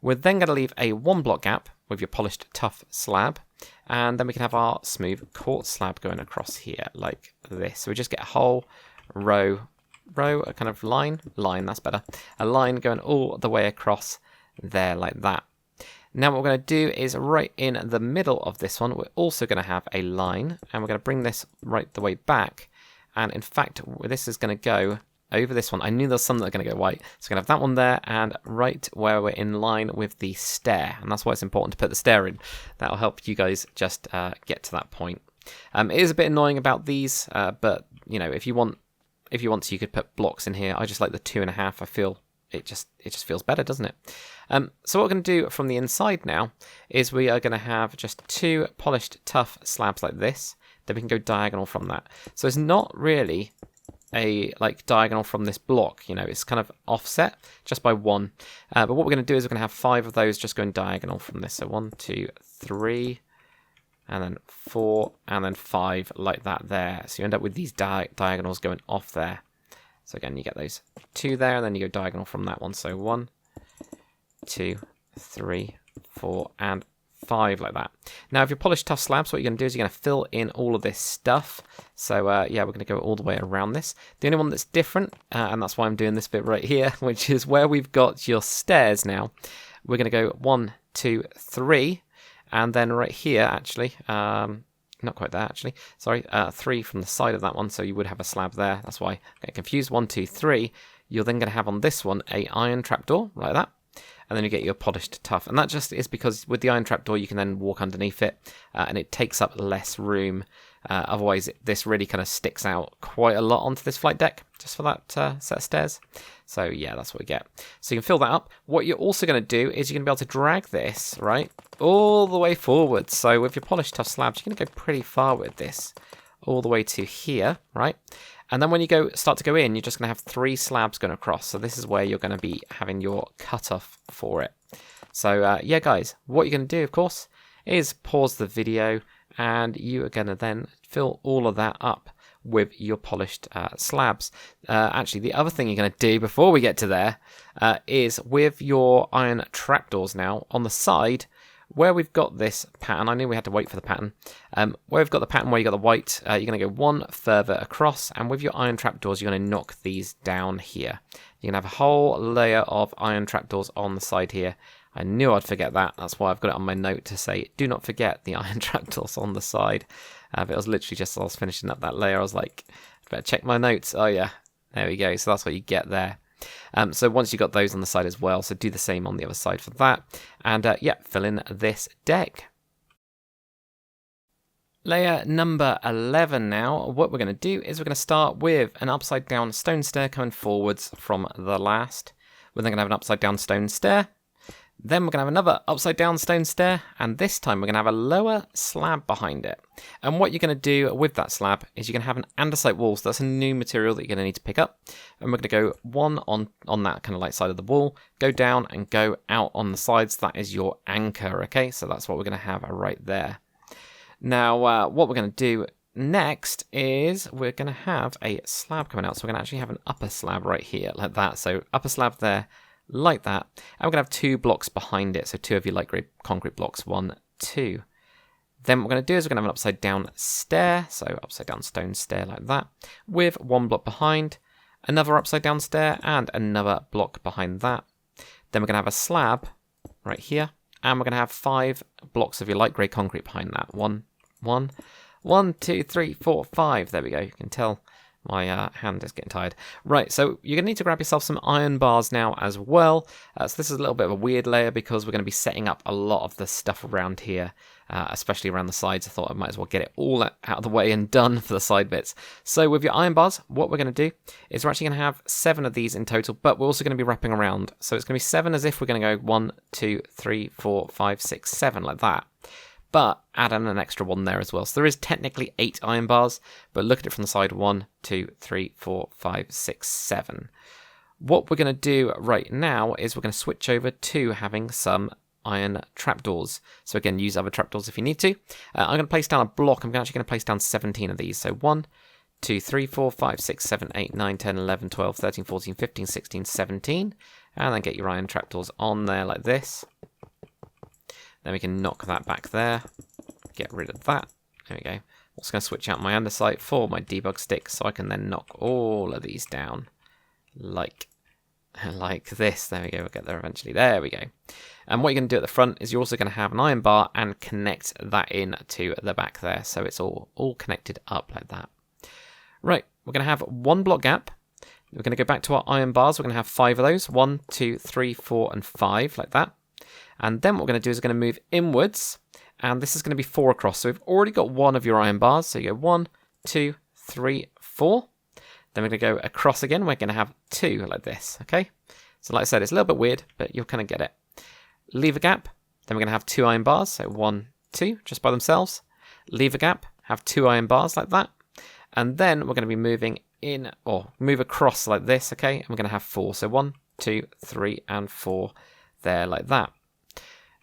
We're then going to leave a 1 block gap with your polished tough slab. And then we can have our smooth quartz slab going across here like this. So we just get a whole row, a kind of line, that's better, a line going all the way across there like that. Now what we're going to do is right in the middle of this one, we're also going to have a line, and we're going to bring this right the way back, and in fact this is going to go over this one. I knew there was some that are going to go white, so we're going to have that one there, and right where we're in line with the stair, and that's why it's important to put the stair in. That'll help you guys just get to that point. It is a bit annoying about these, but you know, if you want to, you could put blocks in here. I just like the 2.5. I feel it just feels better, doesn't it? So what we're going to do from the inside now is we are going to have just 2 polished tough slabs like this. Then we can go diagonal from that. So it's not really a diagonal from this block. You know, it's kind of offset just by 1. But what we're going to do is we're going to have 5 of those just going diagonal from this. So 1, 2, 3. And then 4, and then 5, like that there. So you end up with these diagonals going off there. So again, you get those 2 there, and then you go diagonal from that one. So 1, 2, 3, 4, and 5, like that. Now, if you're polished tough slabs, what you're going to do is you're going to fill in all of this stuff. So yeah, we're going to go all the way around this. The only one that's different, and that's why I'm doing this bit right here, which is where we've got your stairs now. We're going to go 1, 2, 3. And then right here, actually, not quite there, actually, sorry, 3 from the side of that one, so you would have a slab there. That's why I get confused. 1, 2, 3. You're then going to have on this one a iron trapdoor, like that. And then you get your polished tough. And that just is because with the iron trapdoor, you can then walk underneath it, and it takes up less room. Otherwise, this really kind of sticks out quite a lot onto this flight deck, just for that set of stairs. So yeah, that's what we get. So you can fill that up. What you're also going to do is you're going to be able to drag this, right, all the way forward. So with your polished tough slabs, you're going to go pretty far with this, all the way to here, right? And then when you start to go in, you're just going to have 3 slabs going across. So this is where you're going to be having your cutoff for it. So yeah, guys, what you're going to do, of course, is pause the video, and you are going to then fill all of that up with your polished slabs. Actually, the other thing you're going to do before we get to there is with your iron trapdoors now on the side, where we've got this pattern, I knew we had to wait for the pattern. Where we've got the pattern where you got the white, you're going to go one further across, and with your iron trapdoors, you're going to knock these down here. You're going to have a whole layer of iron trapdoors on the side here. I knew I'd forget that. That's why I've got it on my note to say, do not forget the iron trapdoors on the side. But it was literally just as I was finishing up that layer, I was like, better check my notes. Oh yeah, there we go. So that's what you get there. So once you've got those on the side as well, so do the same on the other side for that. And yeah, fill in this deck. Layer number 11 now. What we're going to do is we're going to start with an upside down stone stair coming forwards from the last. We're then going to have an upside down stone stair. Then we're going to have another upside down stone stair, and this time we're going to have a lower slab behind it. And what you're going to do with that slab is you're going to have an andesite wall, so that's a new material that you're going to need to pick up. And we're going to go one on that kind of like side of the wall, go down and go out on the sides. That is your anchor, okay? So that's what we're going to have right there. Now, what we're going to do next is we're going to have a slab coming out. So we're going to actually have an upper slab right here, like that. So upper slab there, like that. And we're going to have 2 blocks behind it. So 2 of your light grey concrete blocks, 1, 2. Then what we're going to do is we're going to have an upside down stair. So upside down stone stair like that, with 1 block behind, another upside down stair, and another block behind that. Then we're going to have a slab right here. And we're going to have 5 blocks of your light grey concrete behind that. 1, 2, 3, 4, 5. There we go. You can tell my hand is getting tired. Right, so you're going to need to grab yourself some iron bars now as well. So this is a little bit of a weird layer because we're going to be setting up a lot of the stuff around here, especially around the sides. I thought I might as well get it all out of the way and done for the side bits. So with your iron bars, what we're going to do is we're actually going to have 7 of these in total, but we're also going to be wrapping around. So it's going to be 7 as if we're going to go 1, 2, 3, 4, 5, 6, 7 like that. But add in an extra 1 there as well. So there is technically 8 iron bars, but look at it from the side. 1, 2, 3, 4, 5, 6, 7. What we're going to do right now is we're going to switch over to having some iron trapdoors. So again, use other trapdoors if you need to. I'm going to place down a block. I'm actually going to place down 17 of these. So 1, 2, 3, 4, 5, 6, 7, 8, 9, 10, 11, 12, 13, 14, 15, 16, 17. And then get your iron trapdoors on there like this. Then we can knock that back there, get rid of that. There we go. I'm also going to switch out my andesite for my debug stick so I can then knock all of these down like this. There we go, we'll get there eventually. There we go. And what you're going to do at the front is you're also going to have an iron bar and connect that in to the back there. So it's all connected up like that. Right, we're going to have 1 block gap. We're going to go back to our iron bars. We're going to have 5 of those. 1, 2, 3, 4, and 5 like that. And then what we're going to do is we're going to move inwards, and this is going to be 4 across. So we've already got 1 of your iron bars. So you go 1, 2, 3, 4. Then we're going to go across again. We're going to have 2 like this, okay? So like I said, it's a little bit weird, but you'll kind of get it. Leave a gap. Then we're going to have 2 iron bars. So 1, 2, just by themselves. Leave a gap. Have 2 iron bars like that. And then we're going to be moving in, or move across like this, okay? And we're going to have 4. So 1, 2, 3, and 4 there like that.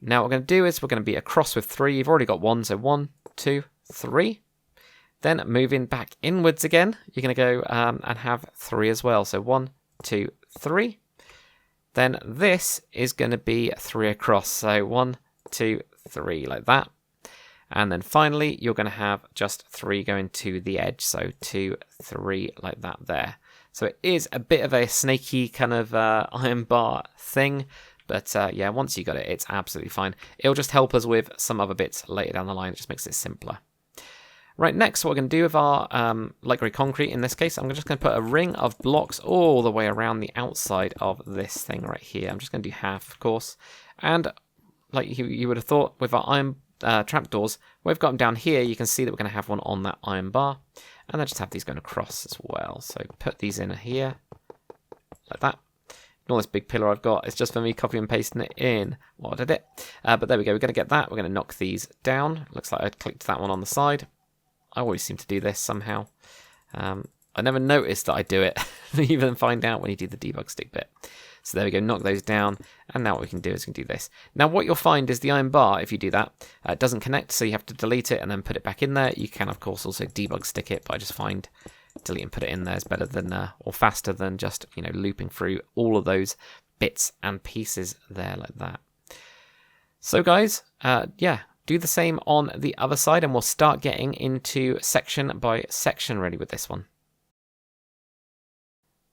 Now what we're going to do is we're going to be across with 3. You've already got 1, so 1, 2, 3. Then moving back inwards again, you're going to go and have 3 as well. So 1, 2, 3. Then this is going to be 3 across. So 1, 2, 3 like that. And then finally, you're going to have just 3 going to the edge. So 2, 3 like that there. So it is a bit of a snaky kind of iron bar thing. But yeah, once you got it, it's absolutely fine. It'll just help us with some other bits later down the line. It just makes it simpler. Right, next, what we're going to do with our light grey concrete, in this case, I'm just going to put a ring of blocks all the way around the outside of this thing right here. I'm just going to do half, of course. And like you would have thought with our iron trapdoors, we've got them down here. You can see that we're going to have one on that iron bar. And then just have these going across as well. So put these in here, like that. All this big pillar I've got, it's just for me copy and pasting it in. Well, I did it. But there we go, we're going to get that. We're going to knock these down. Looks like I clicked that one on the side. I always seem to do this somehow. I never noticed that I do it. You even find out when you do the debug stick bit. So there we go, knock those down. And now what we can do is we can do this. Now what you'll find is the iron bar, if you do that, doesn't connect, so you have to delete it and then put it back in there. You can, of course, also debug stick it, but I just find delete and put it in there is better than, or faster than just, looping through all of those bits and pieces there like that. So guys, yeah, do the same on the other side and we'll start getting into section by section ready with this one.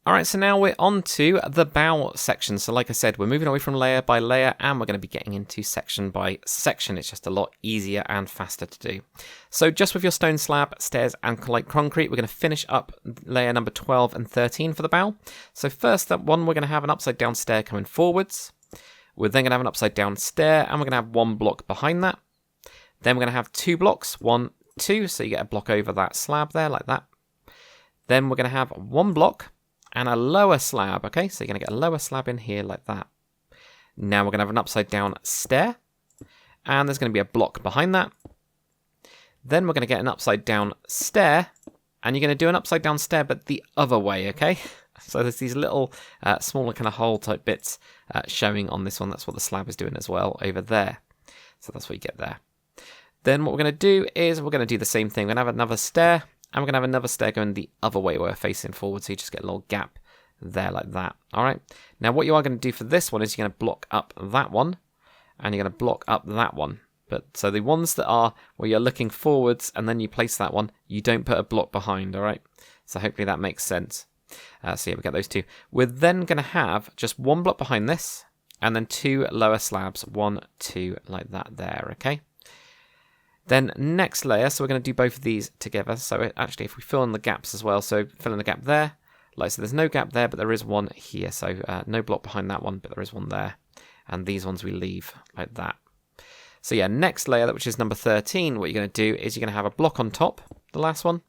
Alright, so now we're on to the bow section. So like I said, we're moving away from layer by layer and we're going to be getting into section by section. It's just a lot easier and faster to do. So just with your stone slab, stairs and light concrete, we're going to finish up layer number 12 and 13 for the bow. So first that one, we're going to have an upside down stair coming forwards. We're then going to have an upside down stair and we're going to have one block behind that. Then we're going to have 2 blocks, 1, 2, so you get a block over that slab there like that. Then we're going to have 1 block and a lower slab, okay? So you're going to get a lower slab in here like that. Now we're going to have an upside down stair, and there's going to be a block behind that. Then we're going to get an upside down stair, and you're going to do an upside down stair, but the other way, okay? So there's these little smaller kind of hole type bits showing on this one. That's what the slab is doing as well over there. So that's what you get there. Then what we're going to do is we're going to do the same thing. We're going to have another stair. And we're going to have another stair going the other way where we're facing forward, so you just get a little gap there like that. All right. Now what you are going to do for this one is you're going to block up that one, and you're going to block up that one. But so the ones that are where you're looking forwards and then you place that one, you don't put a block behind, all right? So hopefully that makes sense. So yeah, we get those 2. We're then going to have just 1 block behind this, and then 2 lower slabs, 1, 2, like that there, okay? Then next layer, so we're going to do both of these together. So actually, if we fill in the gaps as well, so fill in the gap there. Like so, there's no gap there, but there is one here. So no block behind that one, but there is one there. And these ones we leave like that. So yeah, next layer, which is number 13, what you're going to do is you're going to have a block on top, the last one.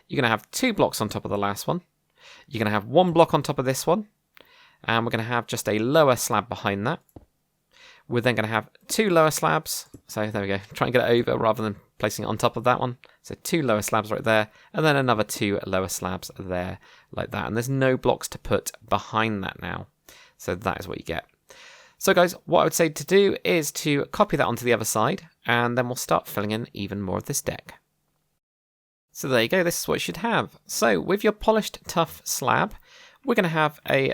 You're going to have 2 blocks on top of the last one. You're going to have 1 block on top of this one. And we're going to have just a lower slab behind that. We're then going to have 2 lower slabs. So there we go. Try and get it over rather than placing it on top of that one. So 2 lower slabs right there. And then another 2 lower slabs there like that. And there's no blocks to put behind that now. So that is what you get. So guys, what I would say to do is to copy that onto the other side. And then we'll start filling in even more of this deck. So there you go. This is what you should have. So with your polished tough slab, we're going to have a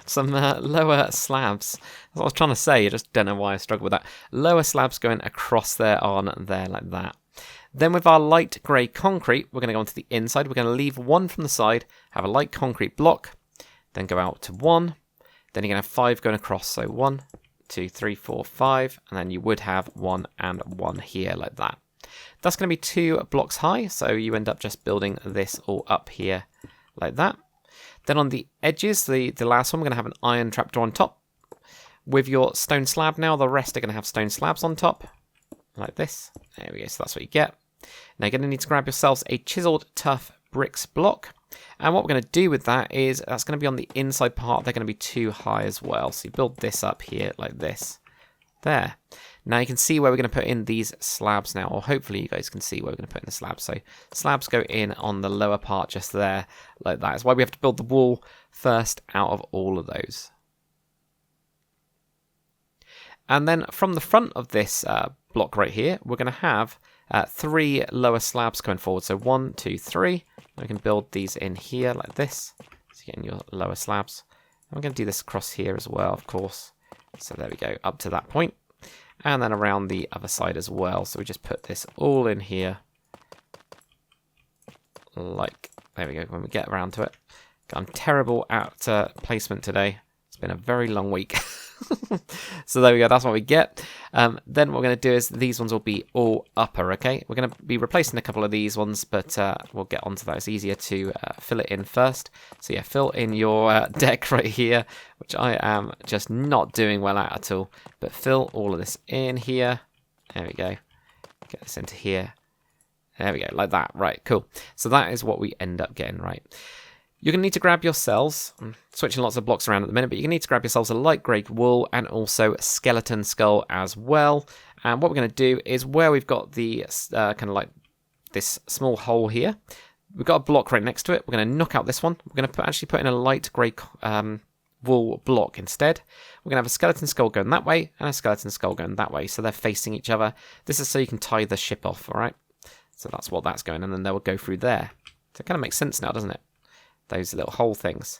some lower slabs. That's what I was trying to say. I just don't know why I struggle with that. Lower slabs going across there on there like that. Then with our light grey concrete, we're going to go onto the inside. We're going to leave 1 from the side, have a light concrete block, then go out to 1. Then you're going to have 5 going across. So 1, 2, 3, 4, 5. And then you would have 1 and 1 here like that. That's going to be 2 blocks high. So you end up just building this all up here like that. Then on the edges, the last one, we're going to have an iron trapdoor on top. With your stone slab now, the rest are going to have stone slabs on top, like this. There we go, so that's what you get. Now you're going to need to grab yourselves a chiseled tough bricks block. And what we're going to do with that is, that's going to be on the inside part, they're going to be 2 high as well. So you build this up here like this. There. Now you can see where we're going to put in these slabs now, or hopefully you guys can see where we're going to put in the slabs. So slabs go in on the lower part just there, like that. That's why we have to build the wall first out of all of those. And then from the front of this block right here, we're going to have 3 lower slabs going forward. So 1, 2, 3. We can build these in here like this. So you're getting your lower slabs. And we're going to do this across here as well, of course. So there we go, up to that point. And then around the other side as well. So we just put this all in here. Like, there we go, when we get around to it. I'm terrible at placement today. It's been a very long week. So there we go, that's what we get. Then what we're going to do is these ones will be all upper, okay? We're going to be replacing a couple of these ones, but we'll get onto that. It's easier to fill it in first. So yeah, fill in your deck right here, which I am just not doing well at all. But fill all of this in here. There we go. Get this into here. There we go, like that. Right, cool. So that is what we end up getting, right? You're going to need to grab yourselves, I'm switching lots of blocks around at the minute, but you're going to need to grab yourselves a light grey wool and also a skeleton skull as well. And what we're going to do is where we've got the kind of like this small hole here, we've got a block right next to it. We're going to knock out this one. We're going to actually put in a light grey wool block instead. We're going to have a skeleton skull going that way and a skeleton skull going that way. So they're facing each other. This is so you can tie the ship off, all right? So that's what that's going, and then they will go through there. So it kind of makes sense now, doesn't it? Those little hole things.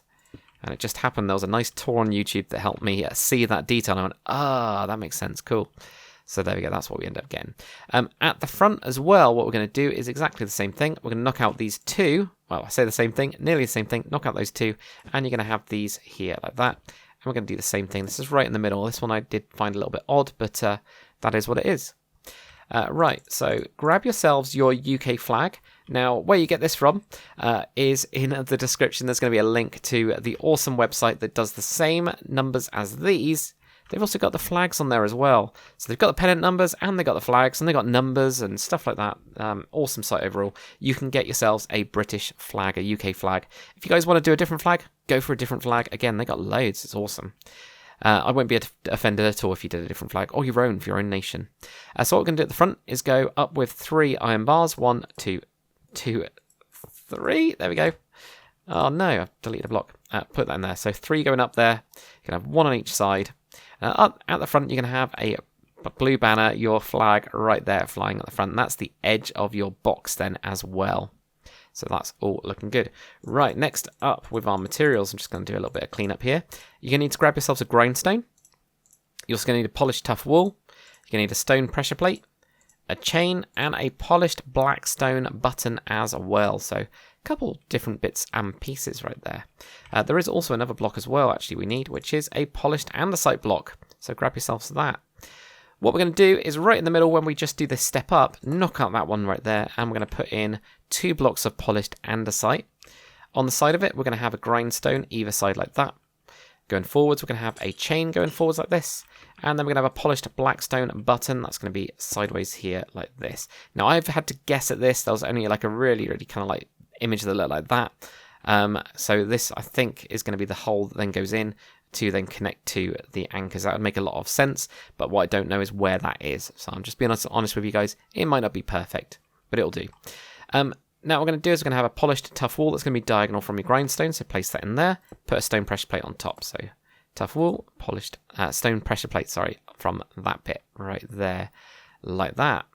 And it just happened there was a nice tour on YouTube that helped me see that detail. And I went, that makes sense, cool. So there we go, that's what we end up getting. At the front as well, what we're going to do is exactly the same thing. We're going to knock out these two. Well, I say the same thing, nearly the same thing. Knock out those two, and you're going to have these here like that. And we're going to do the same thing. This is right in the middle. This one I did find a little bit odd, but that is what it is. Right, so grab yourselves your UK flag. Now, where you get this from is in the description. There's going to be a link to the awesome website that does the same numbers as these. They've also got the flags on there as well. So they've got the pennant numbers and they've got the flags and they've got numbers and stuff like that. Awesome site overall. You can get yourselves a British flag, a UK flag. If you guys want to do a different flag, go for a different flag. Again, they got loads. It's awesome. I won't be offended at all if you did a different flag or your own for your own nation. So what we're going to do at the front is go up with 3 iron bars. 1, 2, 3. There we go. Oh no, I've deleted a block. Put that in there. So 3 going up there. You can have 1 on each side. Up at the front, you're going to have a blue banner, your flag right there flying at the front. And that's the edge of your box then as well. So that's all looking good. Right, next up with our materials, I'm just going to do a little bit of cleanup here. You're going to need to grab yourselves a grindstone. You're also going to need a polished tough wool. You're going to need a stone pressure plate, a chain, and a polished black stone button as well. So a couple different bits and pieces right there. There is also another block as well, actually, we need, which is a polished andesite block. So grab yourselves that. What we're going to do is right in the middle, when we just do this step up, knock out that one right there, and we're going to put in 2 blocks of polished andesite. On the side of it, we're going to have a grindstone either side like that. Going forwards, we're going to have a chain going forwards like this, and then we're going to have a polished black stone button that's going to be sideways here like this. Now, I've had to guess at this. There was only like a really kind of like image that looked like that. So this, I think, is going to be the hole that then goes in to then connect to the anchors. That would make a lot of sense, but what I don't know is where that is. So I'm just being honest with you guys. It might not be perfect, but it'll do. Now what we're going to do is we're going to have a polished tough wool that's going to be diagonal from your grindstone, so place that in there, put a stone pressure plate on top. So tough wool, polished stone pressure plate, sorry, from that bit right there, like that.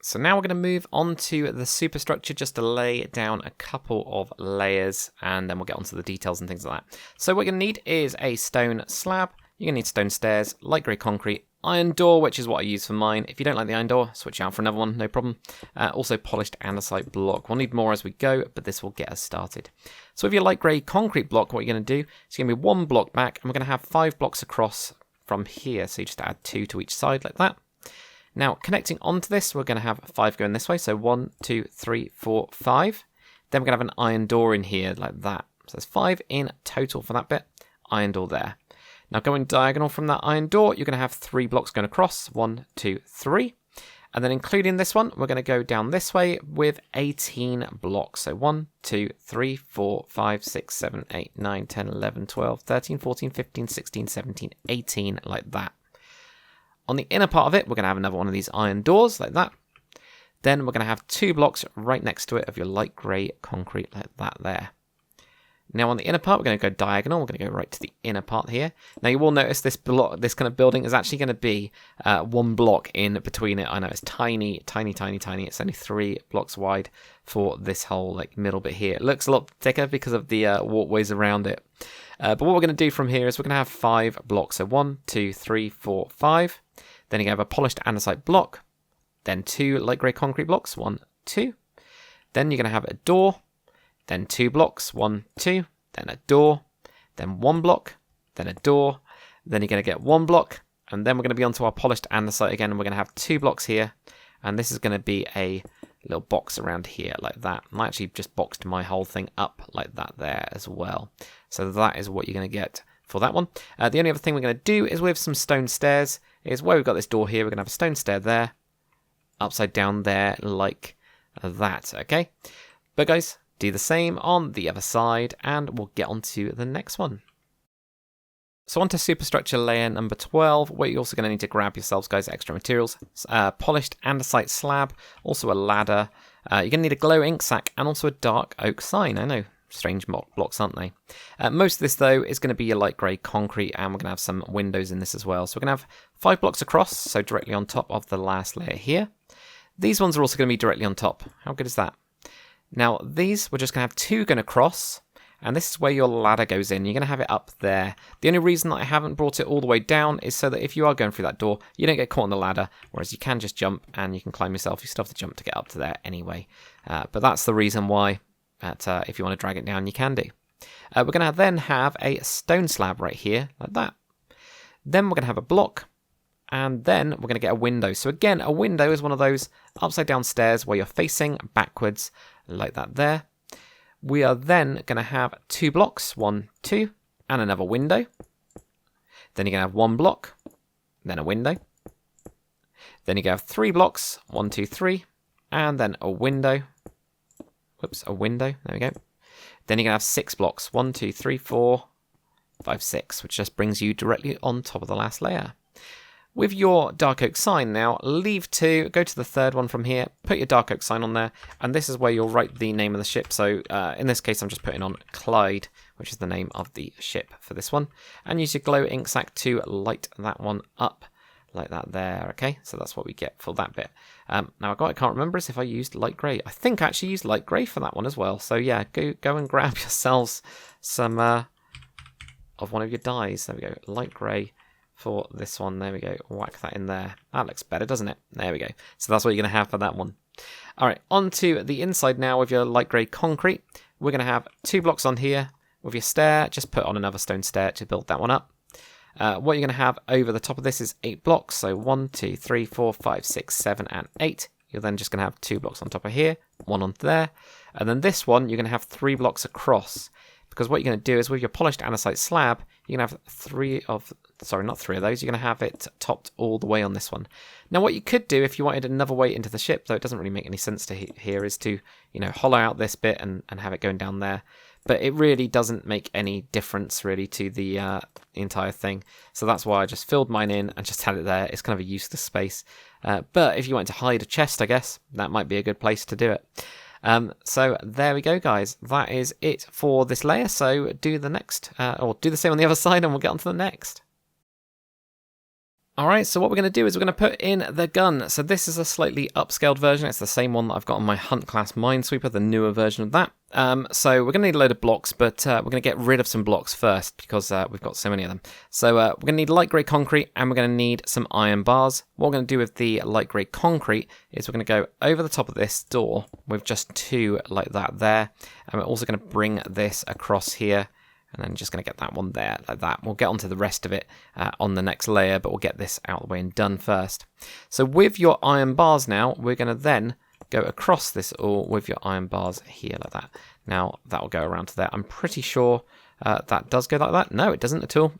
So now we're going to move on to the superstructure just to lay down a couple of layers, and then we'll get onto the details and things like that. So what you're going to need is a stone slab, you're going to need stone stairs, light grey concrete, iron door, which is what I use for mine. If you don't like the iron door, switch out for another one, no problem. Also polished andesite block. We'll need more as we go, but this will get us started. So with your light grey concrete block, what you're going to do is going to be 1 block back, and we're going to have 5 blocks across from here. So you just add 2 to each side like that. Now, connecting onto this, we're going to have 5 going this way. So 1, 2, 3, 4, 5. Then we're going to have an iron door in here like that. So there's 5 in total for that bit. Iron door there. Now, going diagonal from that iron door, you're going to have 3 blocks going across. 1, 2, 3. And then including this one, we're going to go down this way with 18 blocks. So 1, 2, 3, 4, 5, 6, 7, 8, 9, 10, 11, 12, 13, 14, 15, 16, 17, 18, like that. On the inner part of it, we're going to have another one of these iron doors like that. Then we're going to have 2 blocks right next to it of your light grey concrete like that there. Now on the inner part, we're going to go diagonal. We're going to go right to the inner part here. Now you will notice this block, this kind of building is actually going to be 1 block in between it. I know it's tiny, tiny, tiny, tiny. It's only 3 blocks wide for this whole like middle bit here. It looks a lot thicker because of the walkways around it. But what we're going to do from here is we're going to have 5 blocks. So 1, 2, 3, 4, 5. Then you're going to have a polished andesite block. Then 2 light grey concrete blocks. 1, 2. Then you're going to have a door. Then 2 blocks. 1, 2. Then a door. Then 1 block. Then a door. Then you're going to get 1 block. And then we're going to be onto our polished andesite again. And we're going to have 2 blocks here. And this is going to be a little box around here like that. And I actually just boxed my whole thing up like that there as well. So that is what you're going to get for that one. The only other thing we're going to do is with some stone stairs is where we've got this door here, we're going to have a stone stair there, upside down there like that, okay? But guys, do the same on the other side and we'll get on to the next one. So onto superstructure layer number 12, where you're also going to need to grab yourselves, guys, extra materials. Polished andesite slab, also a ladder. You're going to need a glow ink sac and also a dark oak sign. I know, strange blocks, aren't they? Most of this, though, is going to be your light grey concrete, and we're going to have some windows in this as well. So we're going to have 5 blocks across, so directly on top of the last layer here. These ones are also going to be directly on top. How good is that? Now, these, we're just going to have 2 going across, and this is where your ladder goes in. You're going to have it up there. The only reason that I haven't brought it all the way down is so that if you are going through that door, you don't get caught on the ladder, whereas you can just jump and you can climb yourself. You still have to jump to get up to there anyway. But that's the reason why, if you want to drag it down, you can do. We're going to then have a stone slab right here, like that. Then we're going to have a block, and then we're going to get a window. So again, a window is one of those upside down stairs where you're facing backwards, like that there. We are then going to have 2 blocks, 1, 2, and another window. Then you're going to have 1 block, then a window. Then you're going to have 3 blocks, 1, 2, 3, and then a window. Whoops, a window, there we go. Then you're going to have 6 blocks, 1, 2, 3, 4, 5, 6, which just brings you directly on top of the last layer. With your dark oak sign now, leave 2, go to the 3rd one from here, put your dark oak sign on there, and this is where you'll write the name of the ship. So in this case, I'm just putting on Clyde, which is the name of the ship for this one, and use your glow ink sac to light that one up like that there. Okay, so that's what we get for that bit. Now I can't remember is if I used light grey. I think I actually used light grey for that one as well. So yeah, go and grab yourselves some of one of your dyes. There we go, light grey. For this one, there we go, whack that in there. That looks better, doesn't it? There we go. So that's what you're going to have for that one. Alright, on to the inside now with your light grey concrete. We're going to have 2 blocks on here. With your stair, just put on another stone stair to build that one up. What you're going to have over the top of this is 8 blocks. So 1, 2, 3, 4, 5, 6, 7, and 8. You're then just going to have 2 blocks on top of here, 1 on there. And then this one, you're going to have 3 blocks across. Because what you're going to do is with your polished andesite slab, you're going to have 3 of... Sorry, not 3 of those. You're going to have it topped all the way on this one. Now, what you could do if you wanted another way into the ship, though it doesn't really make any sense to here, is to, hollow out this bit and have it going down there. But it really doesn't make any difference, really, to the entire thing. So that's why I just filled mine in and just had it there. It's kind of a useless space. But if you wanted to hide a chest, I guess, that might be a good place to do it. So there we go, guys. That is it for this layer. So do the next, or do the same on the other side, and we'll get on to the next. Alright, so what we're going to do is we're going to put in the gun. So this is a slightly upscaled version. It's the same one that I've got on my Hunt class Minesweeper, the newer version of that. So we're going to need a load of blocks, but we're going to get rid of some blocks first because we've got so many of them. So we're going to need light grey concrete and we're going to need some iron bars. What we're going to do with the light grey concrete is we're going to go over the top of this door with just 2 like that there. And we're also going to bring this across here. And then just going to get that one there, like that. We'll get onto the rest of it on the next layer, but we'll get this out of the way and done first. So with your iron bars now, we're going to then go across this all with your iron bars here, like that. Now, that will go around to there. I'm pretty sure that does go like that. No, it doesn't at all.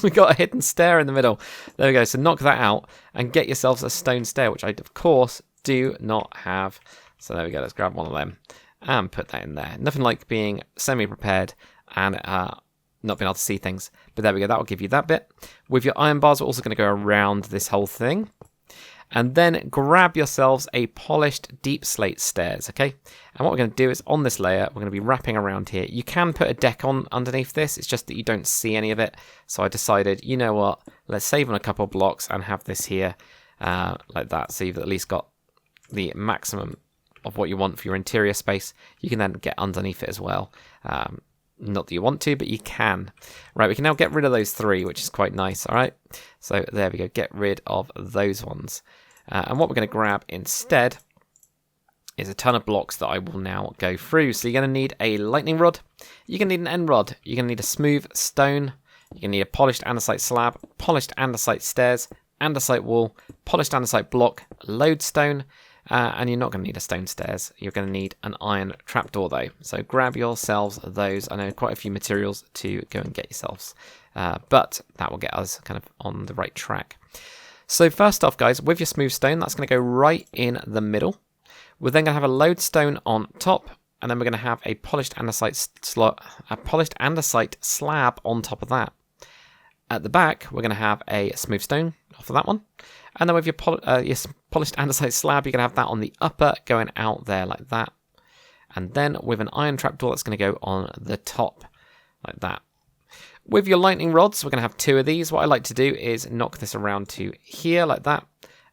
We got a hidden stair in the middle. There we go. So knock that out and get yourselves a stone stair, which I, of course, do not have. So there we go. Let's grab one of them and put that in there. Nothing like being semi-prepared and not being able to see things. But there we go, that will give you that bit. With your iron bars, we're also going to go around this whole thing. And then grab yourselves a polished deep slate stairs, okay? And what we're going to do is on this layer, we're going to be wrapping around here. You can put a deck on underneath this, it's just that you don't see any of it. So I decided, you know what, let's save on a couple of blocks and have this here like that. So you've at least got the maximum of what you want for your interior space. You can then get underneath it as well. Not that you want to, but you can. Right, we can now get rid of those 3, which is quite nice, all right? So there we go, get rid of those ones. And what we're going to grab instead is a ton of blocks that I will now go through. So you're going to need a lightning rod, you're going to need an end rod, you're going to need a smooth stone, you're going to need a polished andesite slab, polished andesite stairs, andesite wall, polished andesite block, lodestone, and you're not going to need a stone stairs. You're going to need an iron trapdoor though. So grab yourselves those. I know quite a few materials to go and get yourselves. But that will get us kind of on the right track. So first off, guys, with your smooth stone, that's going to go right in the middle. We're then going to have a lodestone on top. And then we're going to have a polished andesite slab on top of that. At the back, we're going to have a smooth stone off of that one. And then with your polished andesite slab, you're going to have that on the upper going out there like that. And then with an iron trapdoor, that's going to go on the top like that. With your lightning rods, we're going to have 2 of these. What I like to do is knock this around to here like that.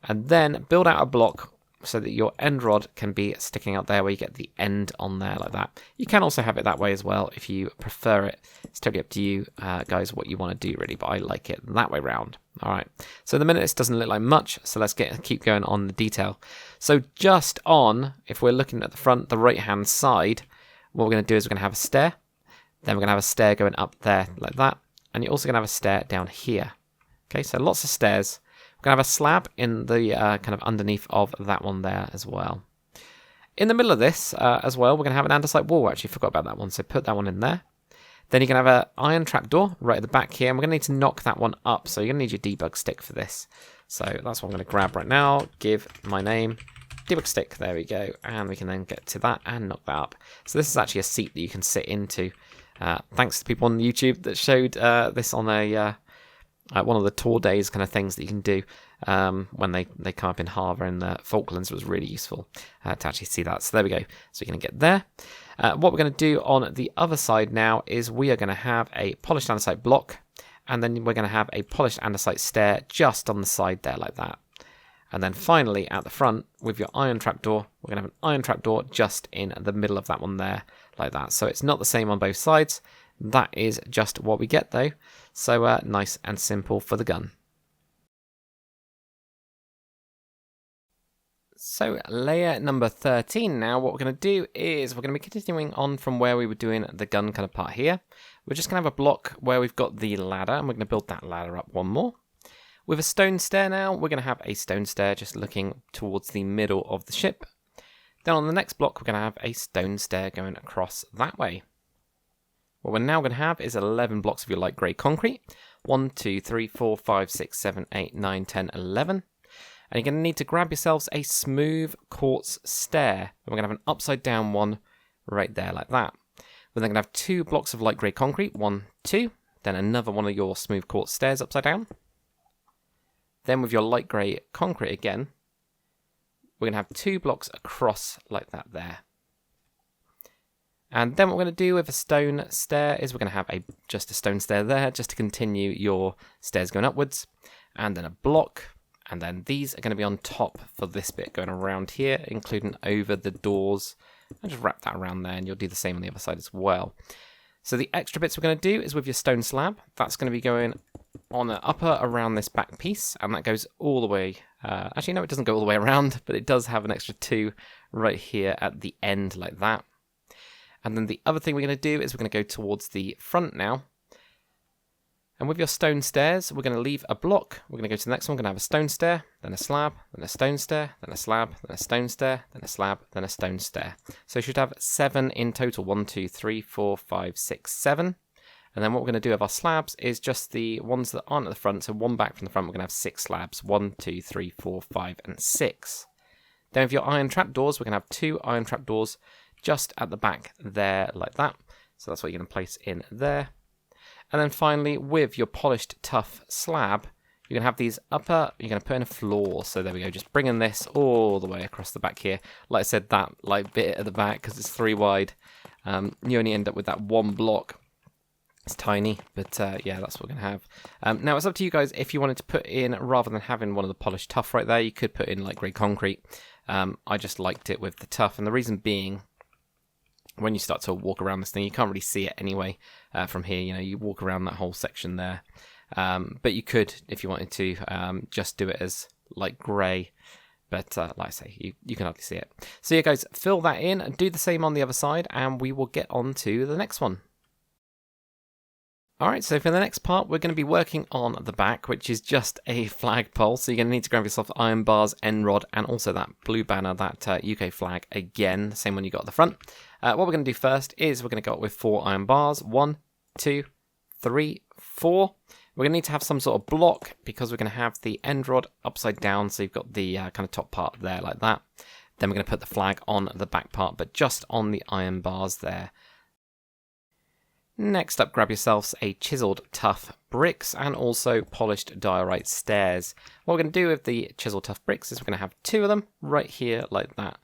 And then build out a block so that your end rod can be sticking out there where you get the end on there like that. You can also have it that way as well if you prefer it. It's totally up to you guys what you want to do really, but I like it that way round. Alright, so at the minute this doesn't look like much, so let's keep going on the detail. So just on, if we're looking at the front, the right hand side, what we're going to do is we're going to have a stair, then we're going to have a stair going up there like that, and you're also going to have a stair down here. Okay, so lots of stairs. We're going to have a slab in the kind of underneath of that one there as well. In the middle of this as well, we're going to have an andesite wall. Actually, forgot about that one, so put that one in there. Then you're going to have an iron trapdoor right at the back here, and we're going to need to knock that one up. So you're going to need your debug stick for this. So that's what I'm going to grab right now. Give my name debug stick. There we go, and we can then get to that and knock that up. So this is actually a seat that you can sit into. Thanks to people on YouTube that showed this on a one of the tour days kind of things that you can do when they come up in harbour in the Falklands. Was really useful to actually see that. So there we go. So you're going to get there. What we're going to do on the other side now is we are going to have a polished andesite block, and then we're going to have a polished andesite stair just on the side there like that. And then finally at the front with your iron trapdoor, we're going to have an iron trapdoor just in the middle of that one there like that. So it's not the same on both sides. That is just what we get though. So nice and simple for the gun. So layer number 13 now, what we're going to do is we're going to be continuing on from where we were doing the gun kind of part here. We're just going to have a block where we've got the ladder, and we're going to build that ladder up one more. With a stone stair now, we're going to have a stone stair just looking towards the middle of the ship. Then on the next block, we're going to have a stone stair going across that way. What we're now going to have is 11 blocks of your light grey concrete. 1, 2, 3, 4, 5, 6, 7, 8, 9, 10, 11. And you're going to need to grab yourselves a smooth quartz stair. We're going to have an upside down one right there like that. We're then going to have 2 blocks of light grey concrete. 1, 2. Then another one of your smooth quartz stairs upside down. Then with your light grey concrete again, we're going to have 2 blocks across like that there. And then what we're going to do with a stone stair is we're going to have just a stone stair there just to continue your stairs going upwards. And then a block. And then these are going to be on top for this bit going around here, including over the doors. And just wrap that around there, and you'll do the same on the other side as well. So the extra bits we're going to do is with your stone slab. That's going to be going on the upper around this back piece, and that goes all the way. Actually, no, it doesn't go all the way around, but it does have an extra 2 right here at the end like that. And then the other thing we're going to do is we're going to go towards the front now. And with your stone stairs, we're going to leave a block. We're going to go to the next one. We're going to have a stone stair, then a slab, then a stone stair, then a slab, then a stone stair, then a slab, then a stone stair. So you should have 7 in total. 1, 2, 3, 4, 5, 6, 7. And then what we're going to do with our slabs is just the ones that aren't at the front. So 1 back from the front, we're going to have 6 slabs. 1, 2, 3, 4, 5, and 6. Then with your iron trapdoors, we're going to have 2 iron trapdoors just at the back there like that. So that's what you're going to place in there. And then finally, with your polished tough slab, you're going to have these upper, you're going to put in a floor. So there we go, just bringing this all the way across the back here. Like I said, that bit at the back, because it's 3 wide, you only end up with that 1 block. It's tiny, but yeah, that's what we're going to have. Now, it's up to you guys if you wanted to put in, rather than having one of the polished tough right there, you could put in like grey concrete. I just liked it with the tough, and the reason being, when you start to walk around this thing, you can't really see it anyway from here. You know, you walk around that whole section there. But you could, if you wanted to, just do it as light grey. But like I say, you can hardly see it. So yeah, guys, fill that in and do the same on the other side, and we will get on to the next one. Alright, so for the next part, we're going to be working on the back, which is just a flagpole. So you're going to need to grab yourself iron bars, end rod, and also that blue banner, that UK flag again, the same one you got at the front. What we're going to do first is we're going to go up with 4 iron bars. 1, 2, 3, 4. We're going to need to have some sort of block because we're going to have the end rod upside down. So you've got the kind of top part there like that. Then we're going to put the flag on the back part, but just on the iron bars there. Next up, grab yourselves a chiseled tough bricks and also polished diorite stairs. What we're going to do with the chiseled tough bricks is we're going to have 2 of them right here like that.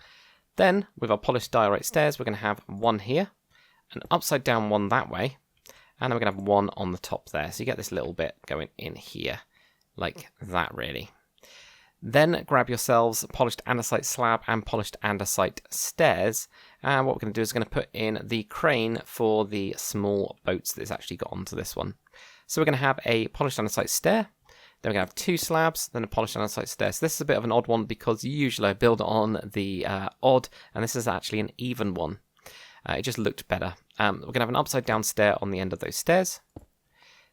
Then with our polished diorite stairs, we're going to have 1 here, an upside down one that way, and we're going to have 1 on the top there. So you get this little bit going in here like that really. Then grab yourselves polished andesite slab and polished andesite stairs. And what we're going to do is going to put in the crane for the small boats that's actually got onto this one. So we're going to have a polished andesite stair. Then we're going to have 2 slabs, then a polished andesite stair. So this is a bit of an odd one because usually I build it on the odd, and this is actually an even one. It just looked better. We're going to have an upside down stair on the end of those stairs.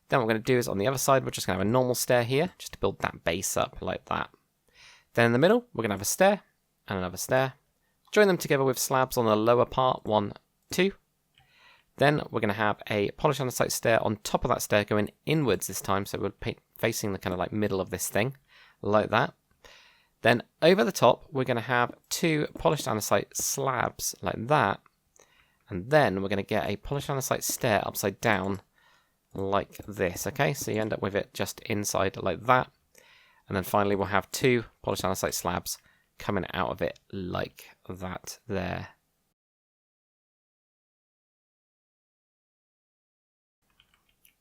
Then what we're going to do is on the other side, we're just going to have a normal stair here, just to build that base up like that. Then in the middle, we're going to have a stair and another stair. Join them together with slabs on the lower part, 1, 2. Then we're going to have a polished andesite stair on top of that stair going inwards this time, so we're facing the kind of like middle of this thing, like that. Then over the top, we're going to have 2 polished andesite slabs like that. And then we're going to get a polished andesite stair upside down like this, okay? So you end up with it just inside like that. And then finally we'll have 2 polished andesite slabs coming out of it like that there.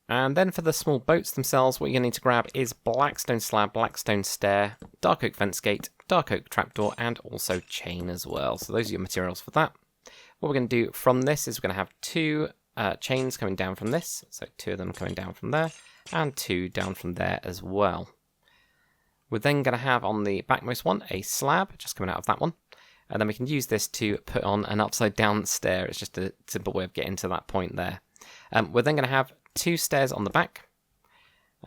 And then for the small boats themselves, what you're going to need to grab is blackstone slab, blackstone stair, dark oak fence gate, dark oak trapdoor, and also chain as well. So those are your materials for that. What we're going to do from this is we're going to have 2 chains coming down from this. So 2 of them coming down from there, and 2 down from there as well. We're then going to have on the backmost one a slab just coming out of that one. And then we can use this to put on an upside down stair. It's just a simple way of getting to that point there. We're then going to have 2 stairs on the back,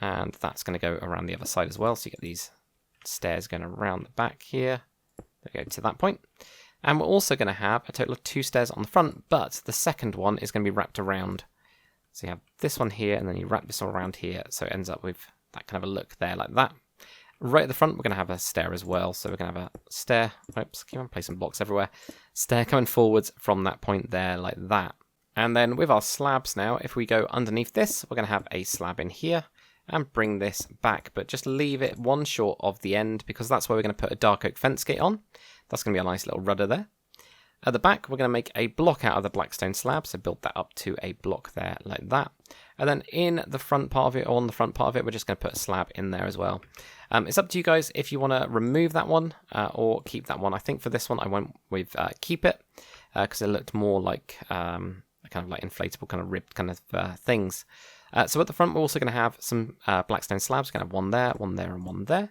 and that's going to go around the other side as well. So you get these stairs going around the back here. There we go to that point. And we're also going to have a total of 2 stairs on the front, but the second one is going to be wrapped around. So you have this one here, and then you wrap this all around here, so it ends up with that kind of a look there like that. Right at the front, we're going to have a stair as well. So we're going to have a stair. Oops, keep on placing blocks everywhere. Stair coming forwards from that point there like that. And then with our slabs now, if we go underneath this, we're going to have a slab in here and bring this back, but just leave it one short of the end because that's where we're going to put a dark oak fence gate on. That's going to be a nice little rudder there. At the back, we're going to make a block out of the blackstone slab, so build that up to a block there like that. And then in the front part of it, or on the front part of it, we're just going to put a slab in there as well. It's up to you guys if you want to remove that one or keep that one. I think for this one, I went with keep it because it looked more like kind of like inflatable, kind of ribbed kind of things. So at the front, we're also going to have some blackstone slabs. We're going to have one there, and one there.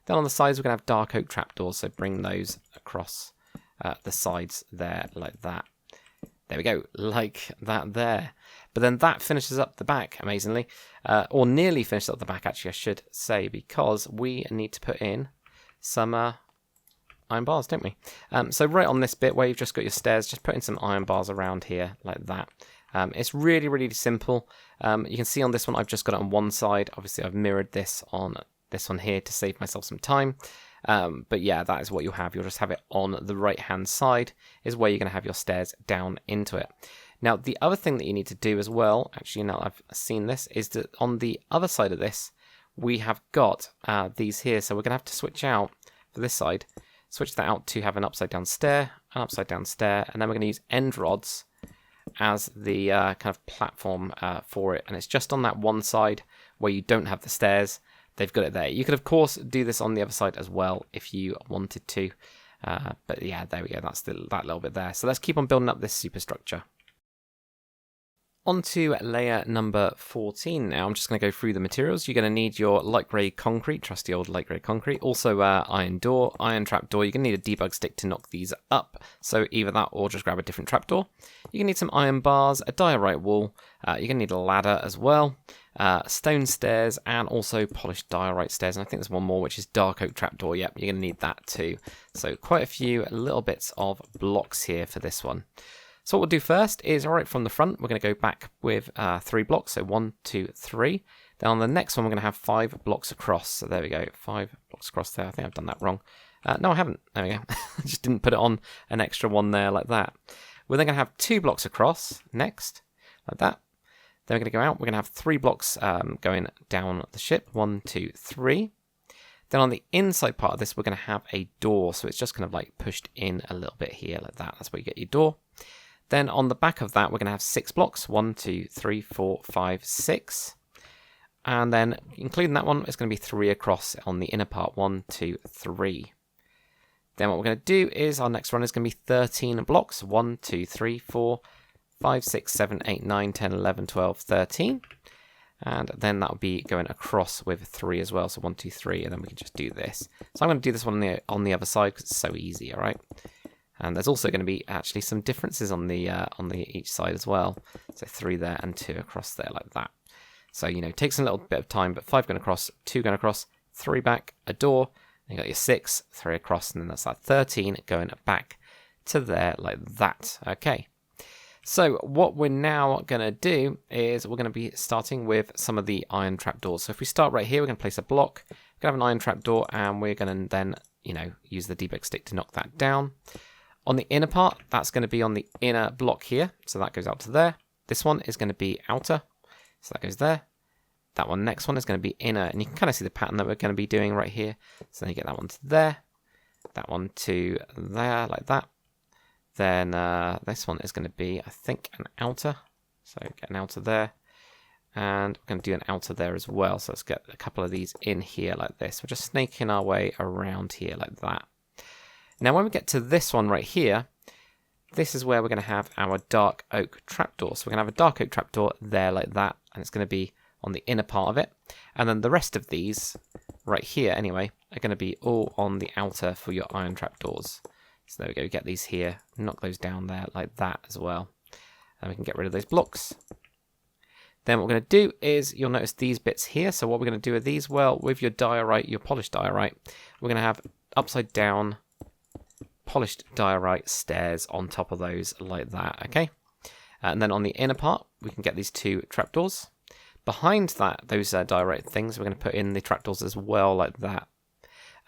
Then on the sides, we're going to have dark oak trapdoors, so bring those across the sides there, like that. There we go, like that there. But then that finishes up the back, amazingly. Or nearly finishes up the back, actually, I should say, because we need to put in some iron bars, don't we? So right on this bit where you've just got your stairs, just put in some iron bars around here, like that. It's really, really simple. You can see on this one, I've just got it on one side. Obviously, I've mirrored this on this one here to save myself some time. But yeah, that is what you'll have. You'll just have it on the right-hand side is where you're going to have your stairs down into it. Now, the other thing that you need to do as well, actually, now I've seen this, is that on the other side of this, we have got these here. So we're going to have to switch out for this side, switch that out to have an upside-down stair, and then we're going to use end rods as the kind of platform for it. And it's just on that one side where you don't have the stairs. They've got it there. You could, of course, do this on the other side as well if you wanted to. But yeah, there we go. That's that little bit there. So let's keep on building up this superstructure. On to layer number 14 now. I'm just going to go through the materials. You're going to need your light grey concrete, trusty old light grey concrete. Also iron door, iron trapdoor. You're going to need a debug stick to knock these up. So either that or just grab a different trapdoor. You're going to need some iron bars, a diorite wall. You're going to need a ladder as well. Stone stairs and also polished diorite stairs. And I think there's one more, which is dark oak trapdoor. Yep, you're going to need that too. So quite a few little bits of blocks here for this one. So what we'll do first is, right from the front, we're going to go back with 3 blocks. So 1, 2, 3. Then on the next one, we're going to have 5 blocks across. So there we go, 5 blocks across there. I think I've done that wrong. No, I haven't. There we go. I just didn't put it on an extra one there like that. We're then going to have 2 blocks across next, like that. Then we're going to go out. We're going to have 3 blocks going down the ship. 1, 2, 3. Then on the inside part of this, we're going to have a door. So it's just kind of like pushed in a little bit here like that. That's where you get your door. Then on the back of that, we're going to have 6 blocks. 1, 2, 3, 4, 5, 6. And then, including that one, it's going to be 3 across on the inner part. 1, 2, 3. Then what we're going to do is our next run is going to be 13 blocks. 1, 2, 3, 4, 5, 6, 7, 8, 9, 10, 11, 12, 13. And then that will be going across with 3 as well. So 1, 2, 3, and then we can just do this. So I'm going to do this one on the other side because it's so easy, all right? And there's also going to be actually some differences on the each side as well. So 3 there and 2 across there like that. So, you know, it takes a little bit of time, but 5 going across, 2 going across, 3 back, a door, and you got your 6, 3 across, and then that's like 13 going back to there like that. Okay. So what we're now going to do is we're going to be starting with some of the iron trapdoors. So if we start right here, we're going to place a block. We're going to have an iron trapdoor, and we're going to then, you know, use the debug stick to knock that down. On the inner part, that's going to be on the inner block here. So that goes out to there. This one is going to be outer. So that goes there. That one, next one is going to be inner. And you can kind of see the pattern that we're going to be doing right here. So then you get that one to there. That one to there, like that. Then this one is going to be, I think, an outer. So get an outer there. And we're going to do an outer there as well. So let's get a couple of these in here like this. We're just snaking our way around here like that. Now when we get to this one right here, this is where we're going to have our dark oak trapdoor. So we're going to have a dark oak trapdoor there like that, and it's going to be on the inner part of it. And then the rest of these, right here anyway, are going to be all on the outer for your iron trapdoors. So there we go, get these here, knock those down there like that as well. And we can get rid of those blocks. Then what we're going to do is, you'll notice these bits here. So what we're going to do with these, well, with your diorite, your polished diorite, we're going to have upside down polished diorite stairs on top of those like that, okay? And then on the inner part, we can get these 2 trapdoors. Behind that, those diorite things, we're going to put in the trapdoors as well like that.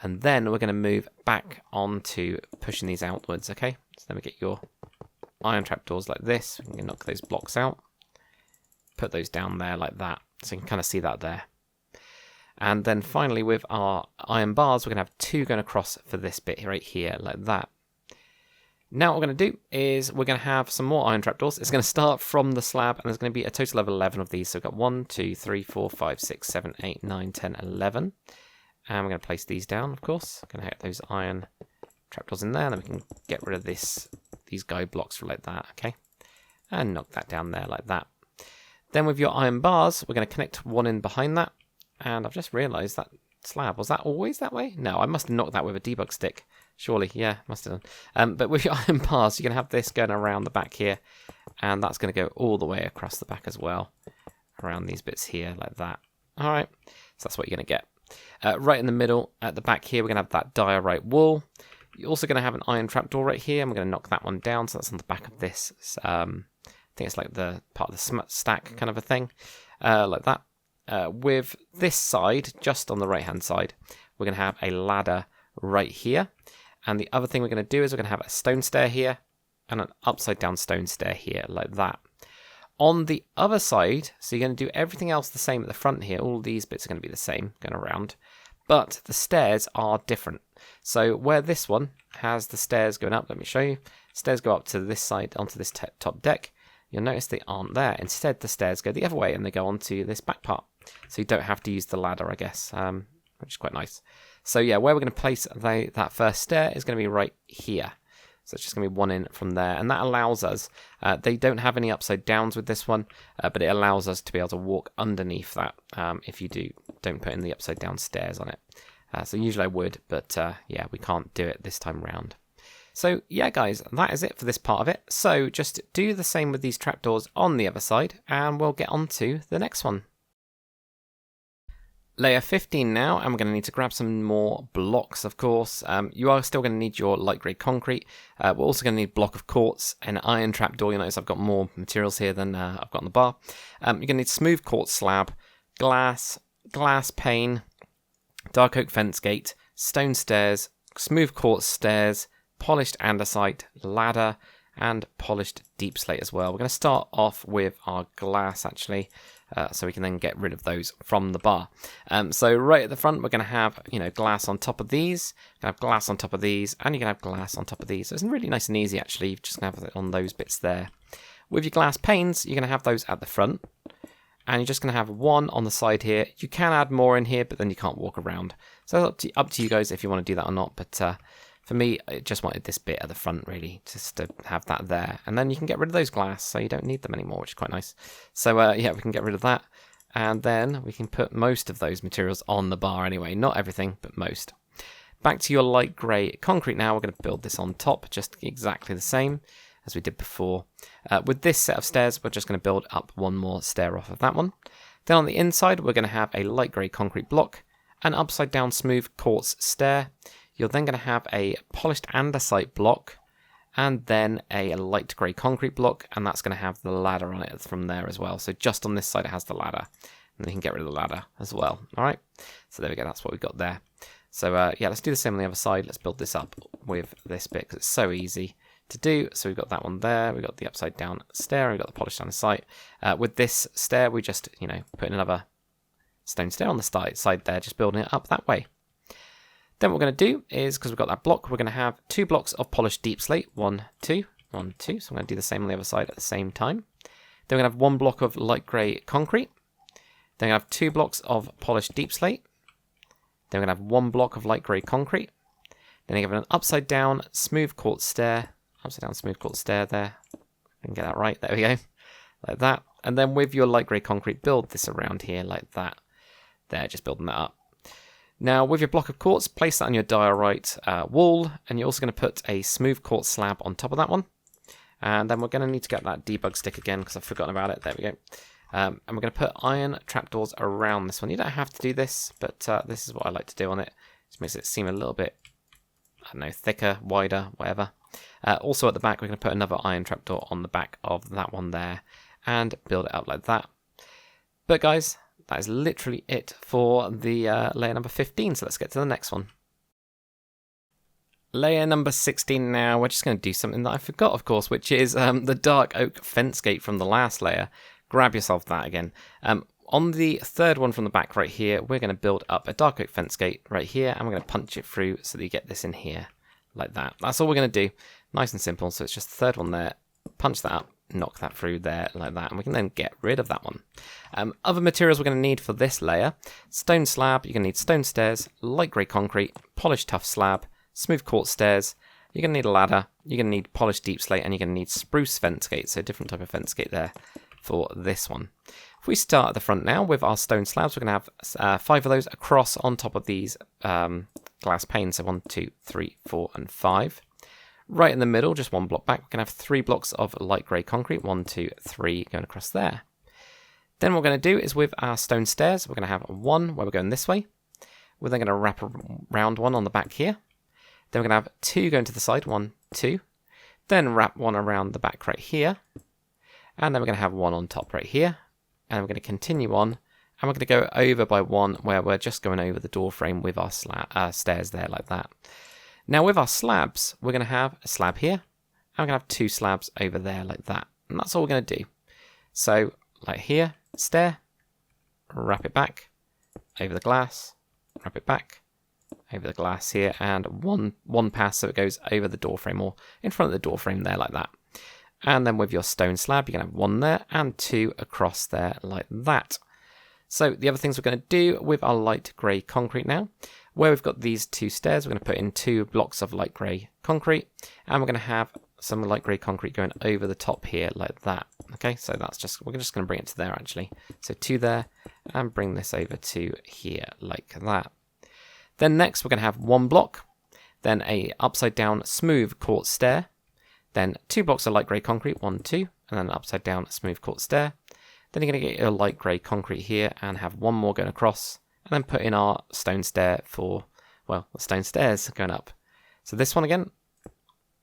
And then we're going to move back onto pushing these outwards, okay? So then we get your iron trapdoors like this. We can knock those blocks out. Put those down there like that. So you can kind of see that there. And then finally with our iron bars, we're going to have 2 going across for this bit right here, like that. Now what we're going to do is we're going to have some more iron trapdoors. It's going to start from the slab, and there's going to be a total of 11 of these. So we've got 1, 2, 3, 4, 5, 6, 7, 8, 9, 10, 11. And we're going to place these down, of course. We're going to get those iron trapdoors in there, and then we can get rid of these guide blocks like that, okay? And knock that down there like that. Then with your iron bars, we're going to connect one in behind that. And I've just realised that slab, was that always that way? No, I must have knocked that with a debug stick. Surely, yeah, must have done. But with your iron bars, you're going to have this going around the back here. And that's going to go all the way across the back as well. Around these bits here, like that. Alright, so that's what you're going to get. Right in the middle, at the back here, we're going to have that diorite wall. You're also going to have an iron trapdoor right here. And we're going to knock that one down, so that's on the back of this. I think it's like the part of the stack kind of a thing. Like that. With this side, just on the right-hand side, we're going to have a ladder right here. And the other thing we're going to do is we're going to have a stone stair here and an upside-down stone stair here, like that. On the other side, so you're going to do everything else the same at the front here. All these bits are going to be the same, going around. But the stairs are different. So where this one has the stairs going up, let me show you. Stairs go up to this side, onto this top deck. You'll notice they aren't there. Instead, the stairs go the other way and they go onto this back part. So you don't have to use the ladder, I guess, which is quite nice. So yeah, where we're going to place that first stair is going to be right here. So it's just going to be one in from there. And that allows us, they don't have any upside downs with this one, but it allows us to be able to walk underneath that if you don't put in the upside down stairs on it. So usually I would, but yeah, we can't do it this time round. So yeah, guys, that is it for this part of it. So just do the same with these trapdoors on the other side, and we'll get on to the next one. Layer 15 now, and we're going to need to grab some more blocks, of course. You are still going to need your light grey concrete. We're also going to need block of quartz, an iron trapdoor. You notice I've got more materials here than I've got on the bar. You're going to need smooth quartz slab, glass pane, dark oak fence gate, stone stairs, smooth quartz stairs, polished andesite, ladder, and polished deep slate as well. We're going to start off with our glass, actually. So we can then get rid of those from the bar. So right at the front, we're going to have, glass on top of these. You can have glass on top of these, and you can have glass on top of these. So it's really nice and easy, actually. You're just going to have it on those bits there. With your glass panes, you're going to have those at the front. and you're just going to have one on the side here. You can add more in here, but then you can't walk around. So it's up to you guys if you want to do that or not, but for me, I just wanted this bit at the front, really, just to have that there. And then you can get rid of those glass, so you don't need them anymore, which is quite nice. So, yeah, we can get rid of that. And then we can put most of those materials on the bar anyway. Not everything, but most. Back to your light grey concrete now. We're going to build this on top, just exactly the same as we did before. With this set of stairs, we're just going to build up one more stair off of that one. Then on the inside, we're going to have a light grey concrete block, an upside down smooth quartz stair. You're then going to have a polished andesite block, and then a light grey concrete block, and that's going to have the ladder on it from there as well. So just on this side it has the ladder, and you can get rid of the ladder as well. Alright, so there we go, that's what we've got there. So yeah, let's do the same on the other side. Let's build this up with this bit, because it's so easy to do. So we've got that one there, we've got the upside down stair, we've got the polished andesite. With this stair, we just, put in another stone stair on the side there, just building it up that way. Then what we're going to do is, because we've got that block, we're going to have 2 blocks of polished deep slate. 1, 2, 1, 2. So I'm going to do the same on the other side at the same time. Then we're going to have 1 block of light grey concrete. Then we're going to have 2 blocks of polished deep slate. Then we're going to have 1 block of light grey concrete. Then we have an upside down smooth quartz stair. Upside down smooth quartz stair there. I can get that right. There we go. Like that. And then with your light grey concrete, build this around here like that. There, just building that up. Now, with your block of quartz, place that on your diorite wall, and you're also going to put a smooth quartz slab on top of that one. And then we're going to need to get that debug stick again, because I've forgotten about it. There we go. And we're going to put iron trapdoors around this one. You don't have to do this, but this is what I like to do on it. Just makes it seem a little bit, I don't know, thicker, wider, whatever. Also at the back, we're going to put another iron trapdoor on the back of that one there, and build it up like that. But guys, that is literally it for the layer number 15, so let's get to the next one. Layer number 16 now, we're just going to do something that I forgot, of course, which is the dark oak fence gate from the last layer. Grab yourself that again. On the third one from the back right here, we're going to build up a dark oak fence gate right here, and we're going to punch it through so that you get this in here, like that. That's all we're going to do. Nice and simple, so it's just the third one there. Punch that up. Knock that through there like that, and we can then get rid of that one. Other materials we're going to need for this layer: stone slab, you're going to need stone stairs, light grey concrete, polished tough slab, smooth quartz stairs, you're going to need a ladder, you're going to need polished deep slate, and you're going to need spruce fence gate, so a different type of fence gate there for this one. If we start at the front now with our stone slabs, we're going to have 5 of those across on top of these glass panes, so 1, 2, 3, 4, and 5. Right in the middle, just 1 block back, we're going to have 3 blocks of light grey concrete, 1, 2, 3 going across there. Then what we're going to do is with our stone stairs, we're going to have 1 where we're going this way. We're then going to wrap around 1 on the back here. Then we're going to have 2 going to the side, 1, 2. Then wrap 1 around the back right here. And then we're going to have 1 on top right here. And we're going to continue on. And we're going to go over by 1 where we're just going over the door frame with our stairs there like that. Now with our slabs, we're going to have a slab here, and we're going to have 2 slabs over there like that. And that's all we're going to do. So, like here, stair, wrap it back, over the glass, wrap it back, over the glass here, and one pass so it goes over the door frame, or in front of the door frame there like that. And then with your stone slab, you're going to have 1 there, and 2 across there like that. So the other things we're going to do with our light grey concrete now, where we've got these 2 stairs, we're going to put in 2 blocks of light grey concrete, and we're going to have some light grey concrete going over the top here like that. Okay, so that's just, we're just going to bring it to there actually. So 2 there, and bring this over to here like that. Then next we're going to have 1 block, then a upside down smooth quartz stair, then 2 blocks of light grey concrete, 1, 2, and then an upside down smooth quartz stair. Then you're going to get your light grey concrete here and have 1 more going across, and then put in our stone stair for, well, the stone stairs going up. So this one again,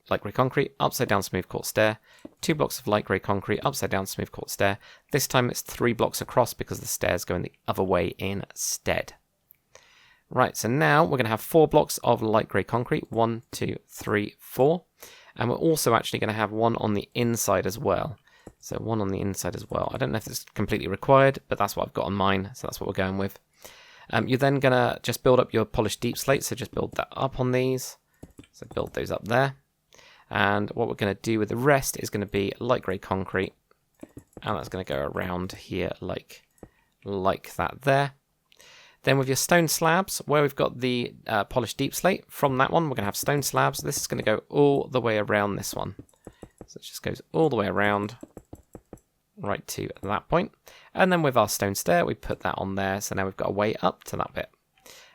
light grey concrete, upside down smooth quartz stair, 2 blocks of light grey concrete, upside down smooth quartz stair. This time it's 3 blocks across because the stairs going the other way instead. Right, so now we're going to have 4 blocks of light grey concrete, 1, 2, 3, 4. And we're also actually going to have 1 on the inside as well. So 1 on the inside as well. I don't know if it's completely required, but that's what I've got on mine, so that's what we're going with. You're then going to just build up your polished deep slate, so just build that up on these. So build those up there. And what we're going to do with the rest is going to be light grey concrete, and that's going to go around here like like that there. Then with your stone slabs, where we've got the polished deep slate, from that one we're going to have stone slabs. This is going to go all the way around this one. So it just goes all the way around, right to that point. And then with our stone stair, we put that on there, so now we've got a way up to that bit.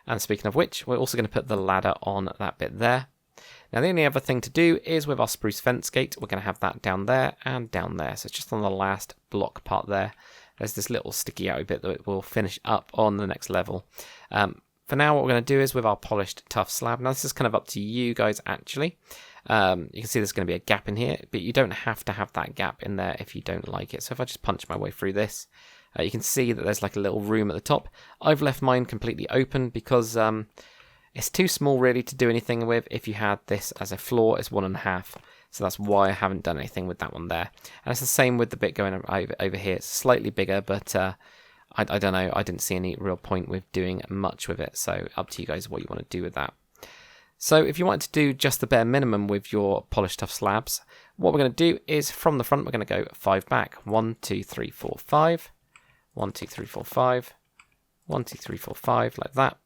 And speaking of which, we're also going to put the ladder on that bit there. Now the only other thing to do is with our spruce fence gate, we're going to have that down there and down there. So it's just on the last block part there. There's this little sticky out bit that we'll finish up on the next level. For now, what we're going to do is with our polished tough slab. Now this is kind of up to you guys actually. You can see there's going to be a gap in here, but you don't have to have that gap in there if you don't like it. So if I just punch my way through this, you can see that there's like a little room at the top. I've left mine completely open because it's too small really to do anything with. If you had this as a floor, it's 1.5. So that's why I haven't done anything with that one there. And it's the same with the bit going over here. It's slightly bigger, but I don't know. I didn't see any real point with doing much with it. So up to you guys what you want to do with that. So if you want to do just the bare minimum with your polished tough slabs, what we're going to do is from the front, we're going to go 5 back. 1, 2, 3, 4, 5. 1, 2, 3, 4, 5. 1, 2, 3, 4, 5, like that.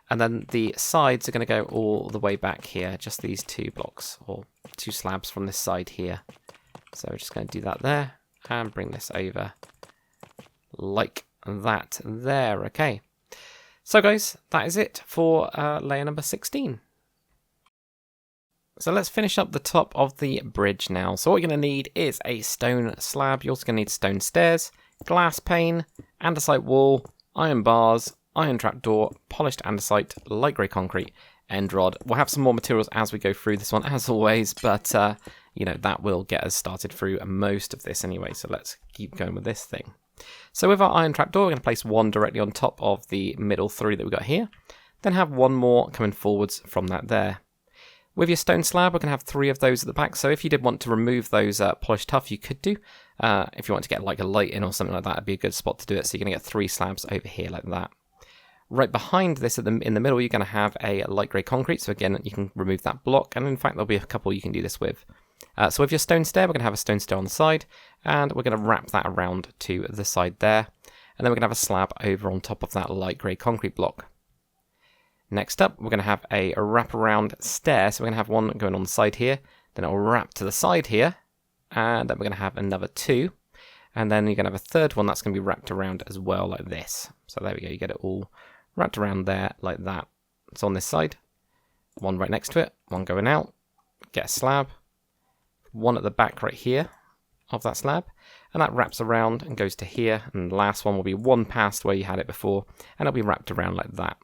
And then the sides are going to go all the way back here, just these 2 blocks, or 2 slabs from this side here. So we're just going to do that there, and bring this over like that there, okay. So guys, that is it for layer number 16. So let's finish up the top of the bridge now. So what you're going to need is a stone slab. You're also going to need stone stairs, glass pane, andesite wall, iron bars, iron trapdoor, polished andesite, light grey concrete, end rod. We'll have some more materials as we go through this one, as always, but you know, that will get us started through most of this anyway. So let's keep going with this thing. So with our iron trapdoor, we're going to place one directly on top of the middle 3 that we've got here, then have one more coming forwards from that there. With your stone slab, we're going to have 3 of those at the back. So if you did want to remove those polished tough, you could do. If you want to get like a light in or something like that, it'd be a good spot to do it. So you're going to get 3 slabs over here like that. Right behind this in the middle, you're going to have a light grey concrete. So again, you can remove that block. And in fact, there'll be a couple you can do this with. So with your stone stair, we're going to have a stone stair on the side. And we're going to wrap that around to the side there. And then we're going to have a slab over on top of that light grey concrete block. Next up, we're going to have a wraparound stair. So we're going to have one going on the side here. Then it will wrap to the side here. And then we're going to have another 2. And then you're going to have a third one that's going to be wrapped around as well like this. So there we go. You get it all wrapped around there like that. It's on this side. One right next to it. One going out. Get a slab. One at the back right here of that slab. And that wraps around and goes to here. And the last one will be one past where you had it before. And it'll be wrapped around like that.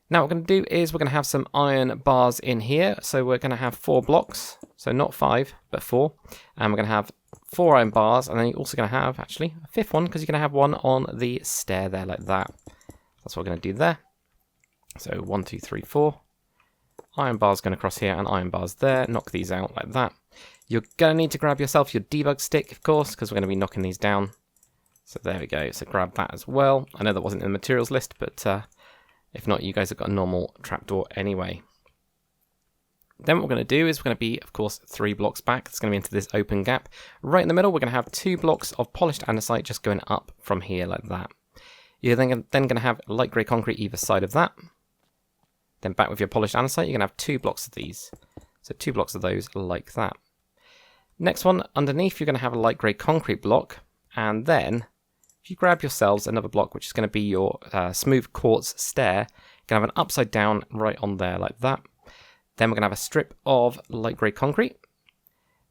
Now what we're going to do is we're going to have some iron bars in here. So we're going to have 4 blocks. So not 5, but 4. And we're going to have 4 iron bars. And then you're also going to have, actually, a 5th one, because you're going to have one on the stair there like that. That's what we're going to do there. So 1, 2, 3, 4. Iron bars going across here and iron bars there. Knock these out like that. You're going to need to grab yourself your debug stick, of course, because we're going to be knocking these down. So there we go. So grab that as well. I know that wasn't in the materials list, but if not, you guys have got a normal trapdoor anyway. Then what we're going to do is we're going to be, of course, 3 blocks back. It's going to be into this open gap. Right in the middle, we're going to have 2 blocks of polished andesite just going up from here like that. You're then going to have light grey concrete either side of that. Then back with your polished andesite, you're going to have 2 blocks of these. So 2 blocks of those like that. Next one, underneath, you're going to have a light grey concrete block. And then, if you grab yourselves another block, which is going to be your smooth quartz stair, you're going to have an upside down right on there like that. Then we're going to have a strip of light grey concrete.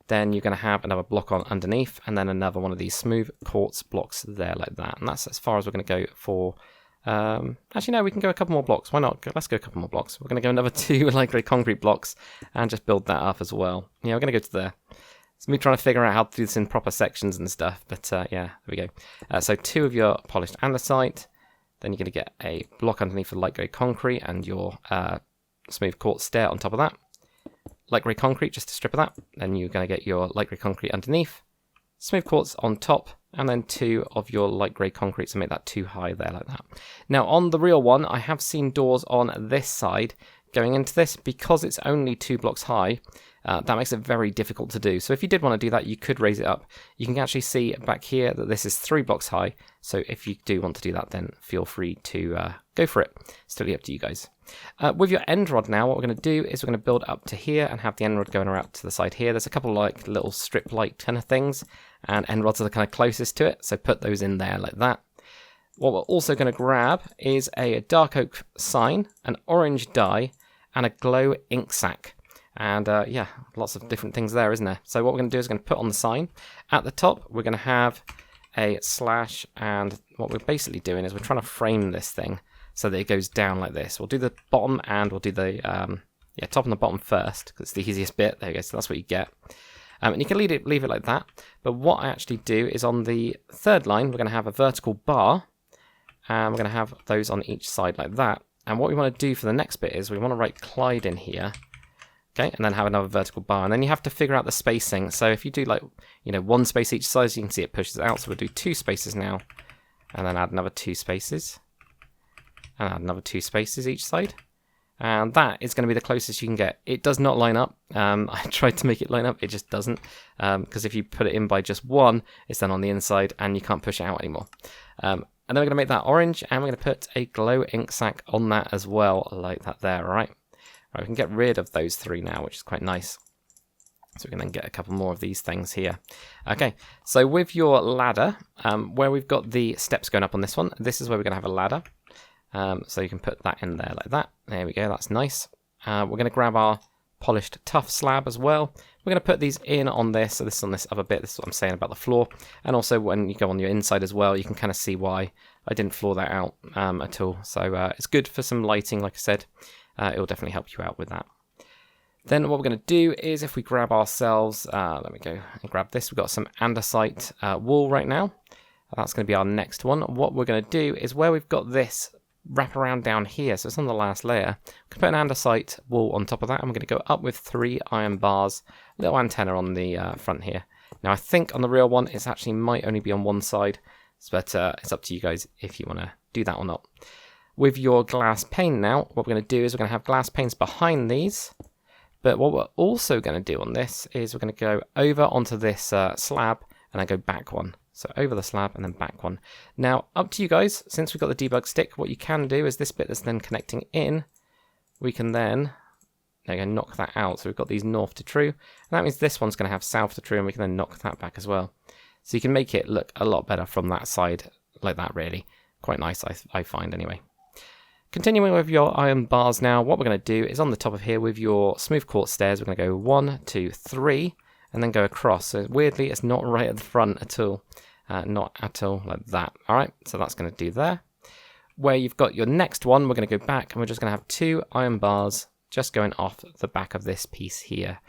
Then you're going to have another block on underneath, and then another one of these smooth quartz blocks there like that. And that's as far as we're going to go for... actually, no, we can go a couple more blocks. Why not? Let's go a couple more blocks. We're going to go another 2 light grey concrete blocks and just build that up as well. Yeah, we're going to go to there. It's me trying to figure out how to do this in proper sections and stuff, but yeah, there we go. So 2 of your polished andesite. Then you're going to get a block underneath the light grey concrete and your smooth quartz stair on top of that. Light grey concrete, just a strip of that. Then you're going to get your light grey concrete underneath. Smooth quartz on top. And then 2 of your light grey concrete to make that too high there like that. Now on the real one, I have seen doors on this side going into this, because it's only 2 blocks high, that makes it very difficult to do. So if you did want to do that, you could raise it up. You can actually see back here that this is 3 blocks high. So if you do want to do that, then feel free to go for it. It's totally up to you guys. With your end rod now, what we're going to do is we're going to build up to here and have the end rod going around to the side here. There's a couple like little strip light kind of things, and end rods are the kind of closest to it. So put those in there like that. What we're also going to grab is a dark oak sign, an orange dye, and a glow ink sac. And yeah, lots of different things there, isn't there? So what we're going to do is we're going to put on the sign. At the top, we're going to have a slash, and what we're basically doing is we're trying to frame this thing so that it goes down like this. We'll do the bottom and we'll do the top and the bottom first, because it's the easiest bit. There you go, so that's what you get. And you can leave it like that. But what I actually do is on the third line, we're going to have a vertical bar, and we're going to have those on each side like that. And what we want to do for the next bit is we want to write Clyde in here. Okay, and then have another vertical bar, and then you have to figure out the spacing. So if you do like, 1 space each side, you can see it pushes out. So we'll do 2 spaces now, and then add another 2 spaces, and add another 2 spaces each side. And that is going to be the closest you can get. It does not line up. I tried to make it line up, it just doesn't. Because if you put it in by just 1, it's then on the inside, and you can't push it out anymore. And then we're going to make that orange, and we're going to put a glow ink sac on that as well, like that there, all right? Right, we can get rid of those 3 now, which is quite nice. So we can then get a couple more of these things here. Okay, so with your ladder, where we've got the steps going up on this one, this is where we're going to have a ladder. So you can put that in there like that. There we go, that's nice. We're going to grab our polished tough slab as well. We're going to put these in on this, so this is on this other bit. This is what I'm saying about the floor. And also when you go on your inside as well, you can kind of see why I didn't floor that out at all. So it's good for some lighting, like I said. It will definitely help you out with that. Then what we're going to do is if we grab ourselves, let me go and grab this. We've got some andesite wool right now. That's going to be our next one. What we're going to do is where we've got this wrap around down here, so it's on the last layer, we can put an andesite wool on top of that, and we're going to go up with 3 iron bars, little antenna on the front here. Now I think on the real one, it actually might only be on one side, but it's up to you guys if you want to do that or not. With your glass pane now, what we're going to do is we're going to have glass panes behind these. But what we're also going to do on this is we're going to go over onto this slab and then go back one. So over the slab and then back one. Now, up to you guys. Since we've got the debug stick, what you can do is this bit that's then connecting in, we can then knock that out. So we've got these north to true. And that means this one's going to have south to true, and we can then knock that back as well. So you can make it look a lot better from that side like that, really. Quite nice, I find, anyway. Continuing with your iron bars now, what we're going to do is on the top of here with your smooth quartz stairs, we're going to go 1, 2, 3, and then go across. So weirdly, it's not right at the front at all. Not at all like that. All right, so that's going to do there. Where you've got your next one, we're going to go back, and we're just going to have 2 iron bars just going off the back of this piece here,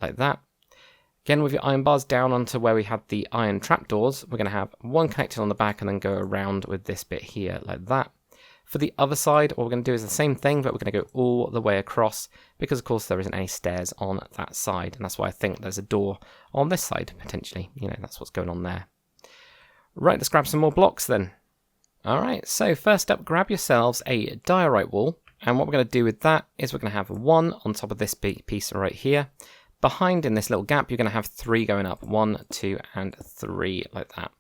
like that. Again, with your iron bars down onto where we had the iron trapdoors, we're going to have 1 connected on the back and then go around with this bit here, like that. For the other side, what we're going to do is the same thing, but we're going to go all the way across because, of course, there isn't any stairs on that side. And that's why I think there's a door on this side, potentially. That's what's going on there. Right, let's grab some more blocks then. All right, so first up, grab yourselves a diorite wall. And what we're going to do with that is we're going to have 1 on top of this piece right here. Behind in this little gap, you're going to have 3 going up. 1, 2, and 3, like that.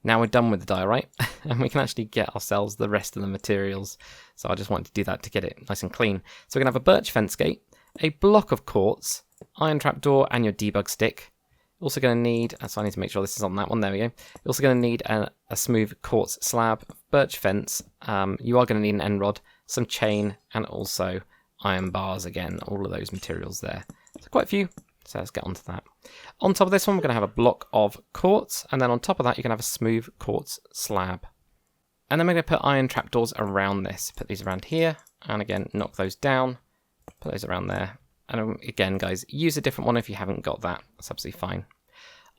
Now we're done with the diorite, and we can actually get ourselves the rest of the materials. So I just wanted to do that to get it nice and clean. So we're going to have a birch fence gate, a block of quartz, iron trapdoor, and your debug stick. Also going to need, so I need to make sure this is on that one, there we go. You're also going to need a smooth quartz slab, birch fence, you are going to need an end rod, some chain, and also iron bars again, all of those materials there. So quite a few. So let's get onto that. On top of this one, we're going to have a block of quartz, and then on top of that, you're going to have a smooth quartz slab. And then we're going to put iron trapdoors around this. Put these around here, and again, knock those down. Put those around there. And again, guys, use a different one if you haven't got that. That's absolutely fine.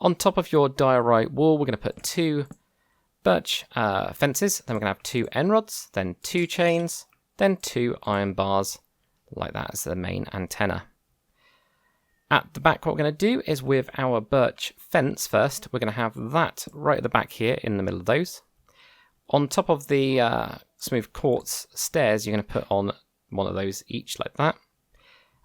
On top of your diorite wall, we're going to put 2 birch fences. Then we're going to have 2 end rods, then 2 chains, then 2 iron bars, like that as the main antenna. At the back, what we're going to do is with our birch fence first, we're going to have that right at the back here in the middle of those. On top of the smooth quartz stairs, you're going to put on 1 of those each like that.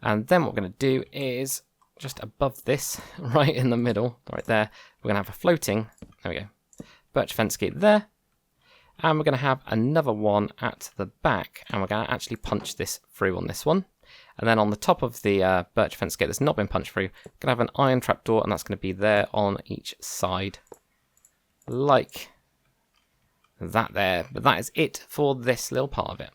And then what we're going to do is just above this, right in the middle, right there, we're going to have a floating, there we go, birch fence gate there. And we're going to have another one at the back, and we're going to actually punch this through on this one. And then on the top of the birch fence gate that's not been punched through, we're going to have an iron trapdoor, and that's going to be there on each side, like that there. But that is it for this little part of it.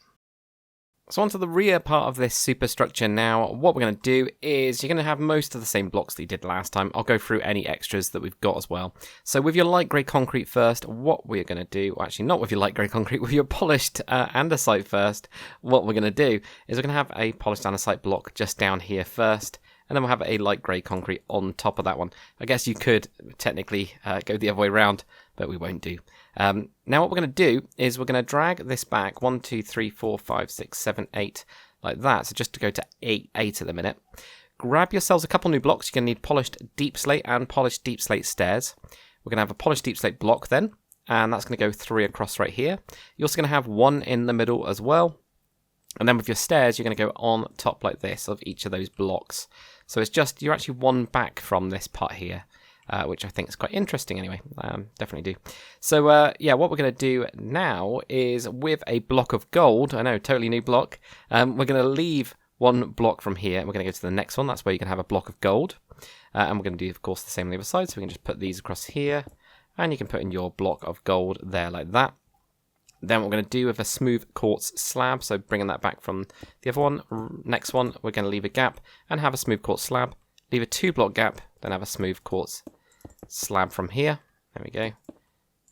So onto the rear part of this superstructure now. What we're going to do is you're going to have most of the same blocks that you did last time. I'll go through any extras that we've got as well. So with your light grey concrete first, what we're going to do, well, actually not with your light grey concrete, with your polished andesite first, what we're going to do is we're going to have a polished andesite block just down here first. And then we'll have a light grey concrete on top of that one. I guess you could technically go the other way around, but we won't do. Now what we're going to do is we're going to drag this back 1, 2, 3, 4, 5, 6, 7, 8 like that. So just to go to 8 at the minute. Grab yourselves a couple new blocks. You're going to need polished deep slate and polished deep slate stairs. We're going to have a polished deep slate block then, and that's going to go 3 across right here. You're also going to have 1 in the middle as well. And then with your stairs, you're going to go on top like this of each of those blocks. So it's just, you're actually 1 back from this part here, which I think is quite interesting anyway. Definitely do. So yeah, what we're going to do now is with a block of gold, I know, totally new block, we're going to leave 1 block from here, and we're going to go to the next one. That's where you can have a block of gold. And we're going to do, of course, the same on the other side. So we can just put these across here, and you can put in your block of gold there like that. Then what we're going to do with a smooth quartz slab, so bringing that back from the other one, next one, we're going to leave a gap and have a smooth quartz slab, leave a 2-block gap, then have a smooth quartz slab from here. There we go.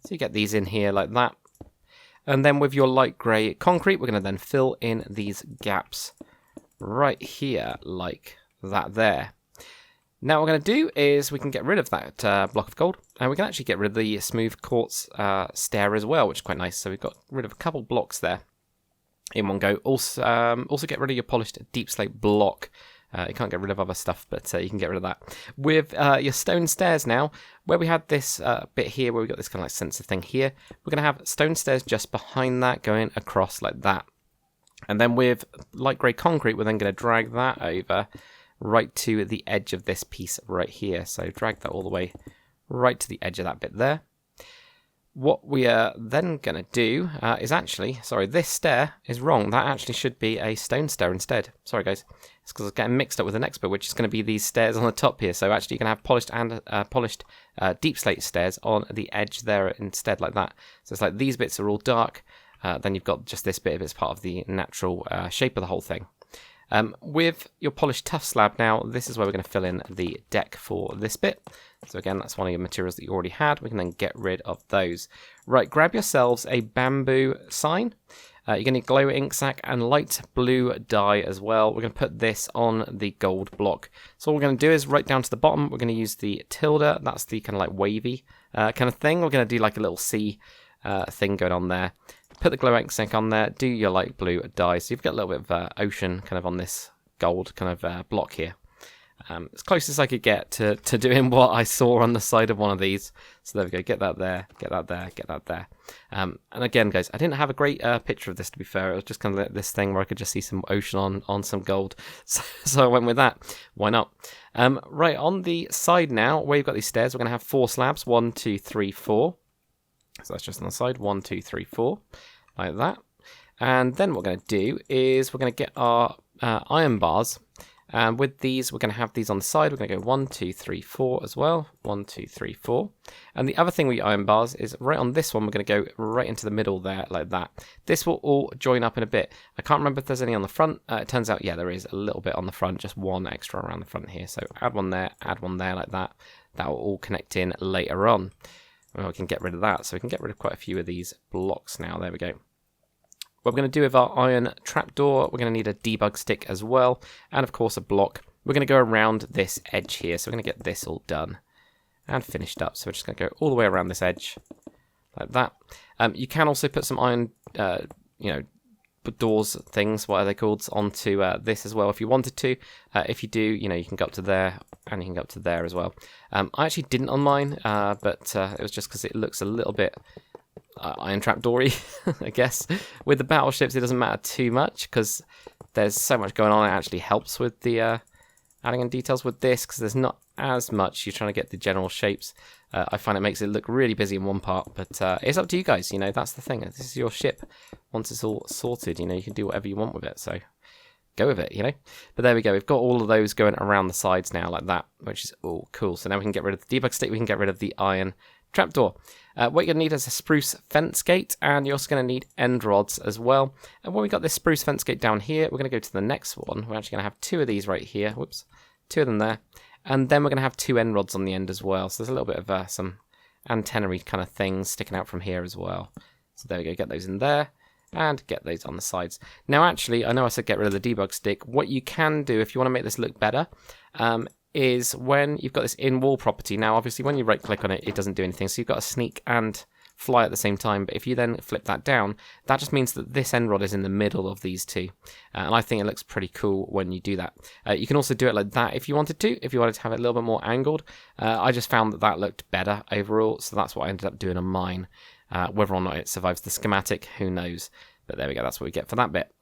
So you get these in here like that. And then with your light grey concrete, we're going to then fill in these gaps right here like that there. Now what we're going to do is we can get rid of that block of gold, and we can actually get rid of the smooth quartz stair as well, which is quite nice. So we've got rid of a couple blocks there in one go. Also get rid of your polished deep slate block. You can't get rid of other stuff, but you can get rid of that. With your stone stairs now, where we had this bit here, where we got this kind of like sensor thing here, we're going to have stone stairs just behind that going across like that. And then with light grey concrete, we're then going to drag that over right to the edge of this piece right here. So drag that all the way right to the edge of that bit there. What we are then going to do is actually, sorry, this stair is wrong. That actually should be a stone stair instead. Sorry guys, it's because I was getting mixed up with the next bit, which is going to be these stairs on the top here. So actually you're going to have polished and polished deep slate stairs on the edge there instead like that. So it's like these bits are all dark. Then you've got just this bit of it's part of the natural shape of the whole thing. With your polished tough slab now, this is where we're going to fill in the deck for this bit. So again, that's one of your materials that you already had. We can then get rid of those. Right, grab yourselves a bamboo sign. You're going to need glow ink sac and light blue dye as well. We're going to put this on the gold block. So what we're going to do is right down to the bottom, we're going to use the tilde. That's the kind of like wavy kind of thing. We're going to do like a little C thing going on there. Put the glow ink sac on there, do your light blue dye. So you've got a little bit of ocean kind of on this gold kind of block here. As close as I could get to doing what I saw on the side of one of these. So there we go, get that there, get that there, get that there. And again, guys, I didn't have a great picture of this, to be fair. It was just kind of this thing where I could just see some ocean on some gold. So I went with that. Why not? Right, on the side now, where you've got these stairs, we're going to have 4 slabs. 1, 2, 3, 4. So that's just on the side. 1, 2, 3, 4. Like that. And then what we're going to do is we're going to get our iron bars. And with these, we're going to have these on the side. We're going to go 1, 2, 3, 4 as well. 1, 2, 3, 4. And the other thing with iron bars is right on this one, we're going to go right into the middle there like that. This will all join up in a bit. I can't remember if there's any on the front. It turns out, yeah, there is a little bit on the front, just 1 extra around the front here. So add one there like that. That will all connect in later on. Well, we can get rid of that. So we can get rid of quite a few of these blocks now. There we go. What we're going to do with our iron trapdoor, we're going to need a debug stick as well, and of course a block. We're going to go around this edge here, so we're going to get this all done and finished up. So we're just going to go all the way around this edge, like that. You can also put some iron, doors things, what are they called, onto this as well if you wanted to. If you do, you can go up to there, and you can go up to there as well. I actually didn't on mine, but it was just because it looks a little bit iron trapdoory, I guess. With the battleships, it doesn't matter too much because there's so much going on. It actually helps with the adding in details with this because there's not as much. You're trying to get the general shapes. I find it makes it look really busy in one part, but it's up to you guys. You know, that's the thing. This is your ship. Once it's all sorted, you know, you can do whatever you want with it. So go with it, you know. But there we go. We've got all of those going around the sides now like that, which is all cool. So now we can get rid of the debug stick. We can get rid of the iron trapdoor. What you're going to need is a spruce fence gate, and you're also going to need end rods as well. And when we got this spruce fence gate down here, we're going to go to the next one. We're actually going to have 2 of these right here. Whoops. 2 of them there. And then we're going to have 2 end rods on the end as well. So there's a little bit of some antenna-y kind of things sticking out from here as well. So there we go. Get those in there. And get those on the sides. Now, actually, I know I said get rid of the debug stick. What you can do, if you want to make this look better, is when you've got this in-wall property. Now, obviously, when you right-click on it, it doesn't do anything. So you've got to sneak and fly at the same time. But if you then flip that down, that just means that this end rod is in the middle of these 2. And I think it looks pretty cool when you do that. You can also do it like that if you wanted to, if you wanted to have it a little bit more angled. I just found that that looked better overall. So that's what I ended up doing on mine. Whether or not it survives the schematic, who knows. But there we go, that's what we get for that bit.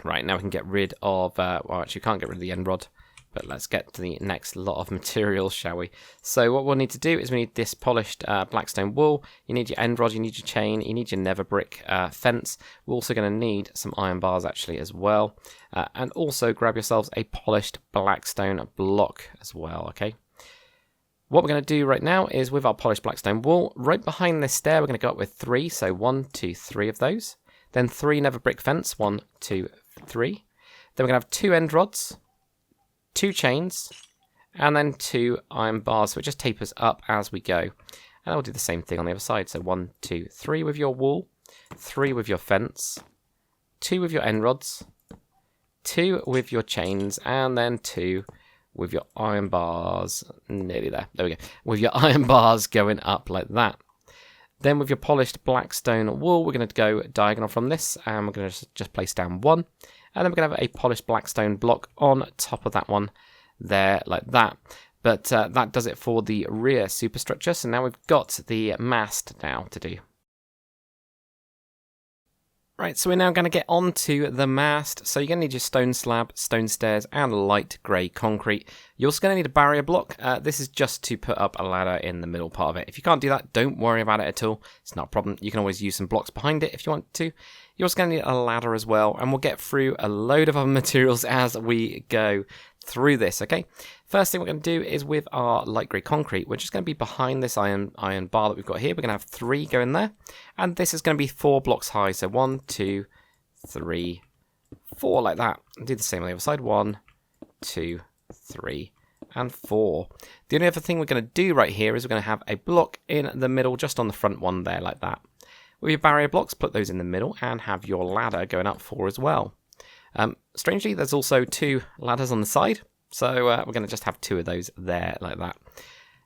Right, now we can get rid of, well, actually we can't get rid of the end rod, but let's get to the next lot of materials, shall we? So what we'll need to do is we need this polished blackstone wool, you need your end rod, you need your chain, you need your nether brick fence. We're also going to need some iron bars actually as well. And also grab yourselves a polished blackstone block as well, okay? What we're going to do right now is with our polished blackstone wool, right behind this stair, we're going to go up with 3. So 1, 2, 3 of those. Then 3 nether brick fence, 1, 2, 3. Then we're going to have 2 end rods, 2 chains, and then 2 iron bars. So it just tapers up as we go. And we'll do the same thing on the other side. So 1, 2, 3 with your wool, 3 with your fence, 2 with your end rods, 2 with your chains, and then 2 with your iron bars, nearly there, there we go, with your iron bars going up like that. Then with your polished blackstone wool, we're going to go diagonal from this, and we're going to just place down 1, and then we're going to have a polished blackstone block on top of that one there, like that. But that does it for the rear superstructure, so now we've got the mast now to do. Right, so we're now going to get onto the mast. So you're going to need your stone slab, stone stairs, and light grey concrete. You're also going to need a barrier block. This is just to put up a ladder in the middle part of it. If you can't do that, don't worry about it at all. It's not a problem. You can always use some blocks behind it if you want to. You're also going to need a ladder as well, and we'll get through a load of other materials as we go through this, okay? First thing we're going to do is with our light grey concrete, we're just going to be behind this iron bar that we've got here. We're going to have 3 going there, and this is going to be 4 blocks high. So 1, 2, 3, 4 like that. Do the same on the other side. 1, 2, 3, and 4. The only other thing we're going to do right here is we're going to have a block in the middle, just on the front one there, like that. With your barrier blocks, put those in the middle, and have your ladder going up 4 as well. Strangely, there's also 2 ladders on the side, so we're going to just have 2 of those there, like that.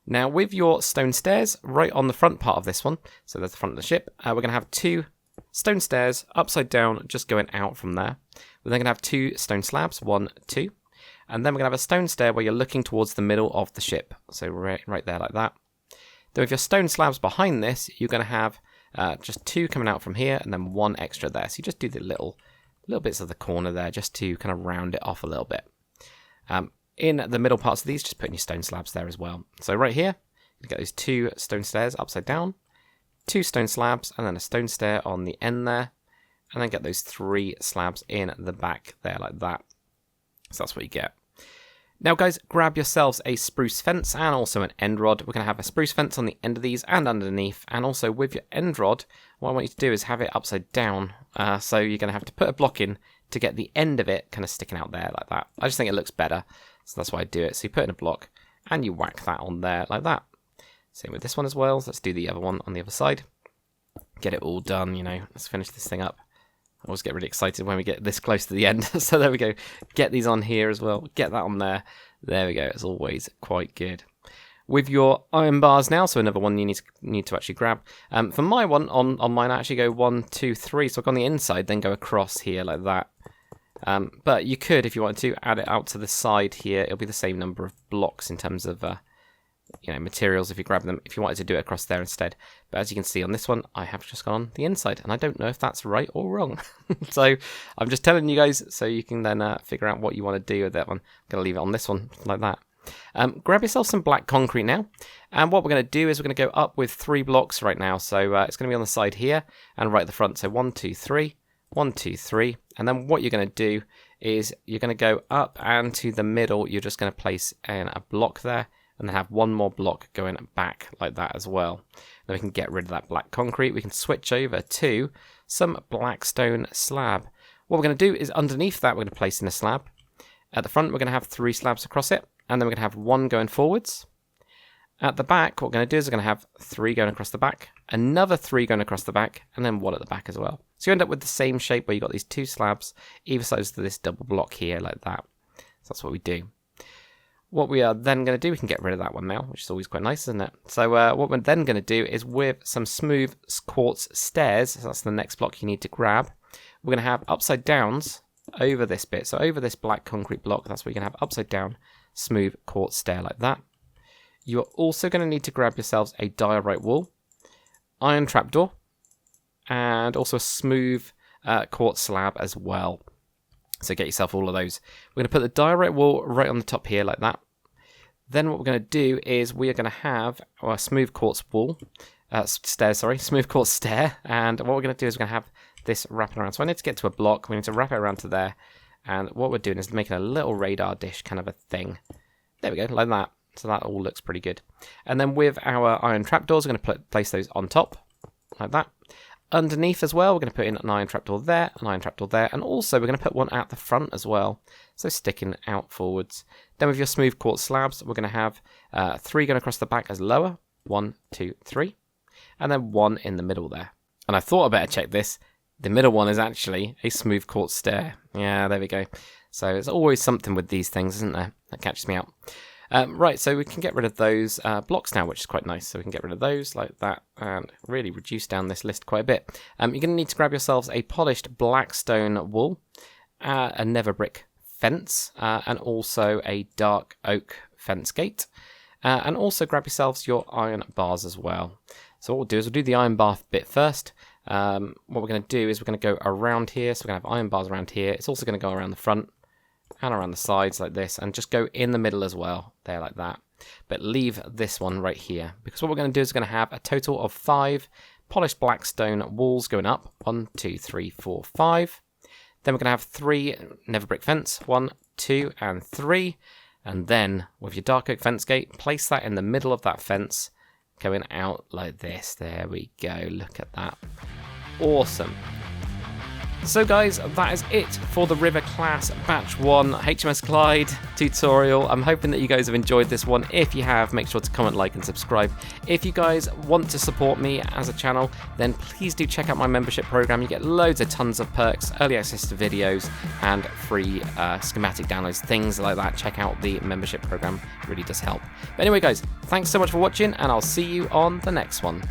Now, with your stone stairs, right on the front part of this one, so there's the front of the ship, we're going to have 2 stone stairs, upside down, just going out from there. We're then going to have 2 stone slabs, 1, 2, and then we're going to have a stone stair where you're looking towards the middle of the ship, so right there, like that. Then with your stone slabs behind this, you're going to have just 2 coming out from here, and then 1 extra there, so you just do the little bits of the corner there just to kind of round it off a little bit. In the middle parts of these, just putting your stone slabs there as well. So right here, you get those 2 stone stairs upside down, 2 stone slabs, and then a stone stair on the end there, and then get those 3 slabs in the back there like that. So that's what you get. Now guys, grab yourselves a spruce fence and also an end rod. We're going to have a spruce fence on the end of these and underneath, and also with your end rod, what I want you to do is have it upside down. So you're going to have to put a block in to get the end of it kind of sticking out there like that. I just think it looks better, so that's why I do it. So you put in a block and you whack that on there like that. Same with this one as well. So let's do the other one on the other side. Get it all done, you know. Let's finish this thing up. I always get really excited when we get this close to the end. So there we go. Get these on here as well. Get that on there. There we go. It's always quite good. With your iron bars now, so another one you need to actually grab. For my one, on mine, I actually go 1, 2, 3. So I go on the inside, then go across here like that. But you could, if you wanted to, add it out to the side here. It'll be the same number of blocks in terms of materials if you grab them, if you wanted to do it across there instead. But as you can see on this one, I have just gone on the inside, and I don't know if that's right or wrong. So I'm just telling you guys so you can then figure out what you want to do with that one. I'm going to leave it on this one like that. Grab yourself some black concrete now, and what we're going to do is we're going to go up with 3 blocks right now. So it's going to be on the side here and right at the front. So 1, 2, 3, 1, 2, 3, and then what you're going to do is you're going to go up, and to the middle you're just going to place in a block there, and then have one more block going back like that as well. Then we can get rid of that black concrete. We can switch over to some black stone slab. What we're going to do is underneath that we're going to place in a slab. At the front we're going to have 3 slabs across it, and then we're going to have 1 going forwards. At the back, what we're going to do is we're going to have 3 going across the back, another 3 going across the back, and then 1 at the back as well. So you end up with the same shape where you've got these 2 slabs, either side of this double block here like that. So that's what we do. What we are then going to do, we can get rid of that one now, which is always quite nice, isn't it? So what we're then going to do is with some smooth quartz stairs, so that's the next block you need to grab, we're going to have upside downs over this bit. So over this black concrete block, that's where you're going to have upside down smooth quartz stair like that. You are also going to need to grab yourselves a diorite wall, iron trapdoor, and also a smooth quartz slab as well. So get yourself all of those. We're going to put the diorite wall right on the top here like that. Then what we're going to do is we are going to have our smooth quartz wall, smooth quartz stair. And what we're going to do is we're going to have this wrapping around. So I need to get to a block. We need to wrap it around to there. And what we're doing is making a little radar dish kind of a thing. There we go, like that. So that all looks pretty good. And then with our iron trapdoors, we're going to place those on top, like that. Underneath as well, we're going to put in an iron trapdoor there, an iron trapdoor there, and also we're going to put one at the front as well, so sticking out forwards. Then with your smooth quartz slabs, we're going to have 3 going across the back as lower, 1, 2, 3, and then 1 in the middle there. And I thought I better check this. The middle one is actually a smooth quartz stair. Yeah, there we go. So there's always something with these things, isn't there? That catches me out. Right, so we can get rid of those blocks now, which is quite nice. So we can get rid of those like that and really reduce down this list quite a bit. You're going to need to grab yourselves a polished black stone wall, a nether brick fence, and also a dark oak fence gate. And also grab yourselves your iron bars as well. So what we'll do is we'll do the iron bar bit first. What we're going to do is we're going to go around here. So we're going to have iron bars around here. It's also going to go around the front and around the sides like this, and just go in the middle as well, there like that. But leave this one right here, because what we're going to do is we're going to have a total of 5 polished black stone walls going up. 1, 2, 3, 4, 5. Then we're going to have 3 nether brick fence, 1, 2, and 3. And then with your dark oak fence gate, place that in the middle of that fence, going out like this. There we go, look at that. Awesome. So guys, that is it for the River Class Batch 1 HMS Clyde tutorial. I'm hoping that you guys have enjoyed this one. If you have, make sure to comment, like, and subscribe. If you guys want to support me as a channel, then please do check out my membership program. You get tons of perks, early access to videos, and free schematic downloads, things like that. Check out the membership program, it really does help. But anyway guys, thanks so much for watching, and I'll see you on the next one.